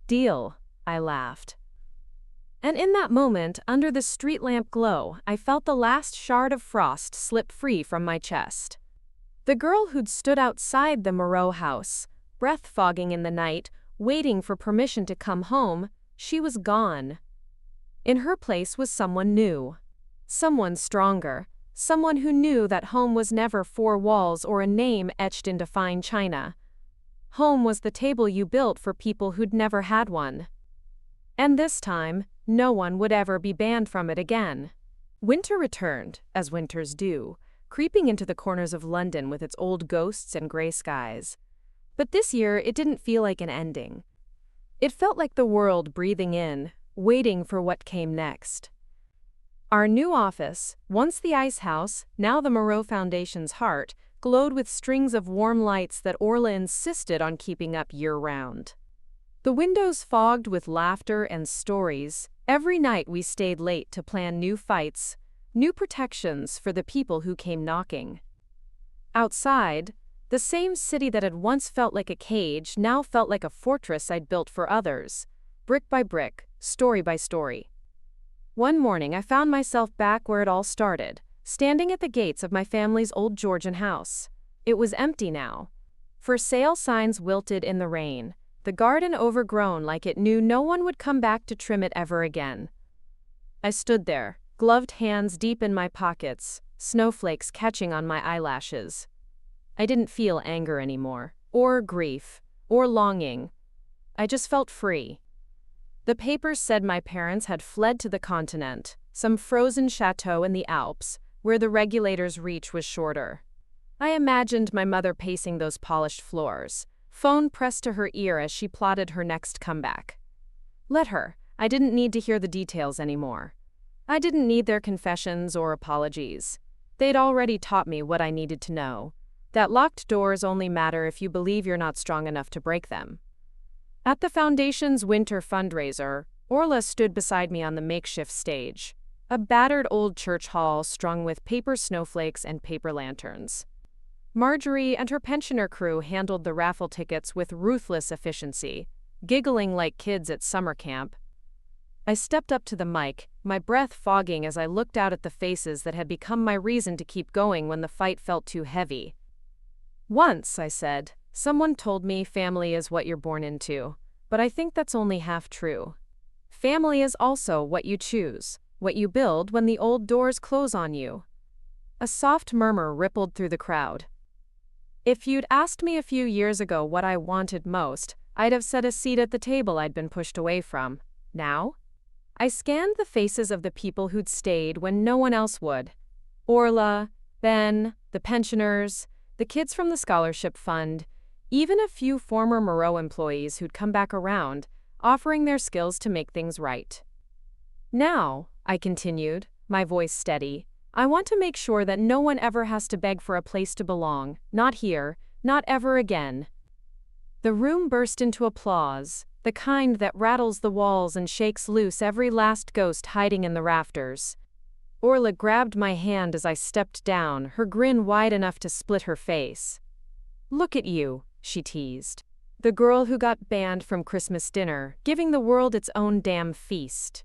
"Deal," I laughed. And in that moment, under the street lamp glow, I felt the last shard of frost slip free from my chest. The girl who'd stood outside the Moreau house, breath fogging in the night, waiting for permission to come home, she was gone. In her place was someone new. Someone stronger. Someone who knew that home was never four walls or a name etched into fine china. Home was the table you built for people who'd never had one. And this time, no one would ever be banned from it again. Winter returned, as winters do, creeping into the corners of London with its old ghosts and grey skies. But this year, it didn't feel like an ending. It felt like the world breathing in, waiting for what came next. Our new office, once the Ice House, now the Moreau Foundation's heart, glowed with strings of warm lights that Orla insisted on keeping up year-round. The windows fogged with laughter and stories. Every night we stayed late to plan new fights, new protections for the people who came knocking. Outside, the same city that had once felt like a cage now felt like a fortress I'd built for others, brick by brick, story by story. One morning I found myself back where it all started, standing at the gates of my family's old Georgian house. It was empty now. For sale signs wilted in the rain, the garden overgrown like it knew no one would come back to trim it ever again. I stood there, gloved hands deep in my pockets, snowflakes catching on my eyelashes. I didn't feel anger anymore, or grief, or longing. I just felt free. The papers said my parents had fled to the continent, some frozen chateau in the Alps, where the regulator's reach was shorter. I imagined my mother pacing those polished floors, phone pressed to her ear as she plotted her next comeback. Let her. I didn't need to hear the details anymore. I didn't need their confessions or apologies. They'd already taught me what I needed to know, that locked doors only matter if you believe you're not strong enough to break them. At the Foundation's winter fundraiser, Orla stood beside me on the makeshift stage, a battered old church hall strung with paper snowflakes and paper lanterns. Marjorie and her pensioner crew handled the raffle tickets with ruthless efficiency, giggling like kids at summer camp. I stepped up to the mic, my breath fogging as I looked out at the faces that had become my reason to keep going when the fight felt too heavy. Once, I said, someone told me family is what you're born into, but I think that's only half true. Family is also what you choose, what you build when the old doors close on you. A soft murmur rippled through the crowd. If you'd asked me a few years ago what I wanted most, I'd have said a seat at the table I'd been pushed away from. Now? I scanned the faces of the people who'd stayed when no one else would. Orla, Ben, the pensioners, the kids from the scholarship fund, even a few former Moreau employees who'd come back around, offering their skills to make things right. Now, I continued, my voice steady, I want to make sure that no one ever has to beg for a place to belong, not here, not ever again. The room burst into applause, the kind that rattles the walls and shakes loose every last ghost hiding in the rafters. Orla grabbed my hand as I stepped down, her grin wide enough to split her face. Look at you, she teased. The girl who got banned from Christmas dinner, giving the world its own damn feast.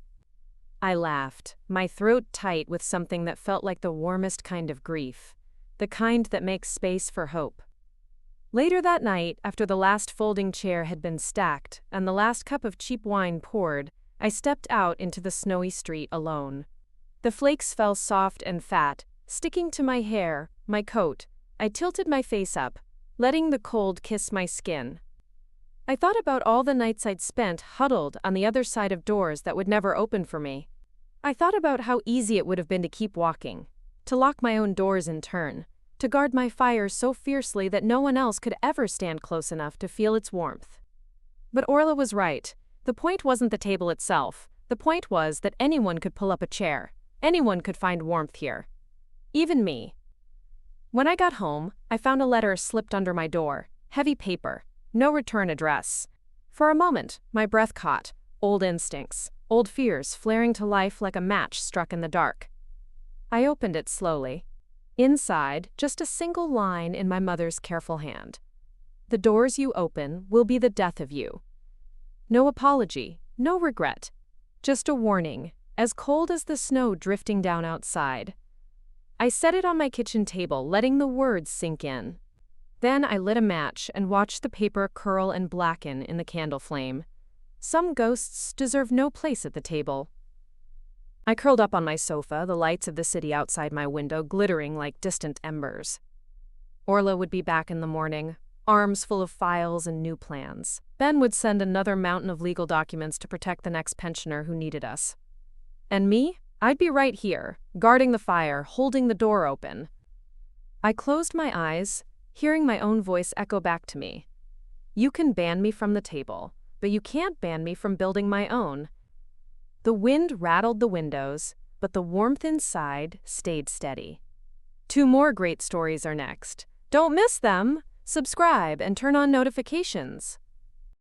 I laughed, my throat tight with something that felt like the warmest kind of grief, the kind that makes space for hope. Later that night, after the last folding chair had been stacked and the last cup of cheap wine poured, I stepped out into the snowy street alone. The flakes fell soft and fat, sticking to my hair, my coat. I tilted my face up, letting the cold kiss my skin. I thought about all the nights I'd spent huddled on the other side of doors that would never open for me. I thought about how easy it would have been to keep walking, to lock my own doors in turn, to guard my fire so fiercely that no one else could ever stand close enough to feel its warmth. But Orla was right. The point wasn't the table itself. The point was that anyone could pull up a chair. Anyone could find warmth here. Even me. When I got home, I found a letter slipped under my door, heavy paper, no return address. For a moment, my breath caught, old instincts, old fears flaring to life like a match struck in the dark. I opened it slowly. Inside, just a single line in my mother's careful hand. The doors you open will be the death of you. No apology, no regret. Just a warning, as cold as the snow drifting down outside. I set it on my kitchen table, letting the words sink in. Then I lit a match and watched the paper curl and blacken in the candle flame. Some ghosts deserve no place at the table. I curled up on my sofa, the lights of the city outside my window glittering like distant embers. Orla would be back in the morning, arms full of files and new plans. Ben would send another mountain of legal documents to protect the next pensioner who needed us. And me? I'd be right here, guarding the fire, holding the door open. I closed my eyes, hearing my own voice echo back to me. You can ban me from the table, but you can't ban me from building my own. The wind rattled the windows, but the warmth inside stayed steady. 2 more great stories are next. Don't miss them! Subscribe and turn on notifications.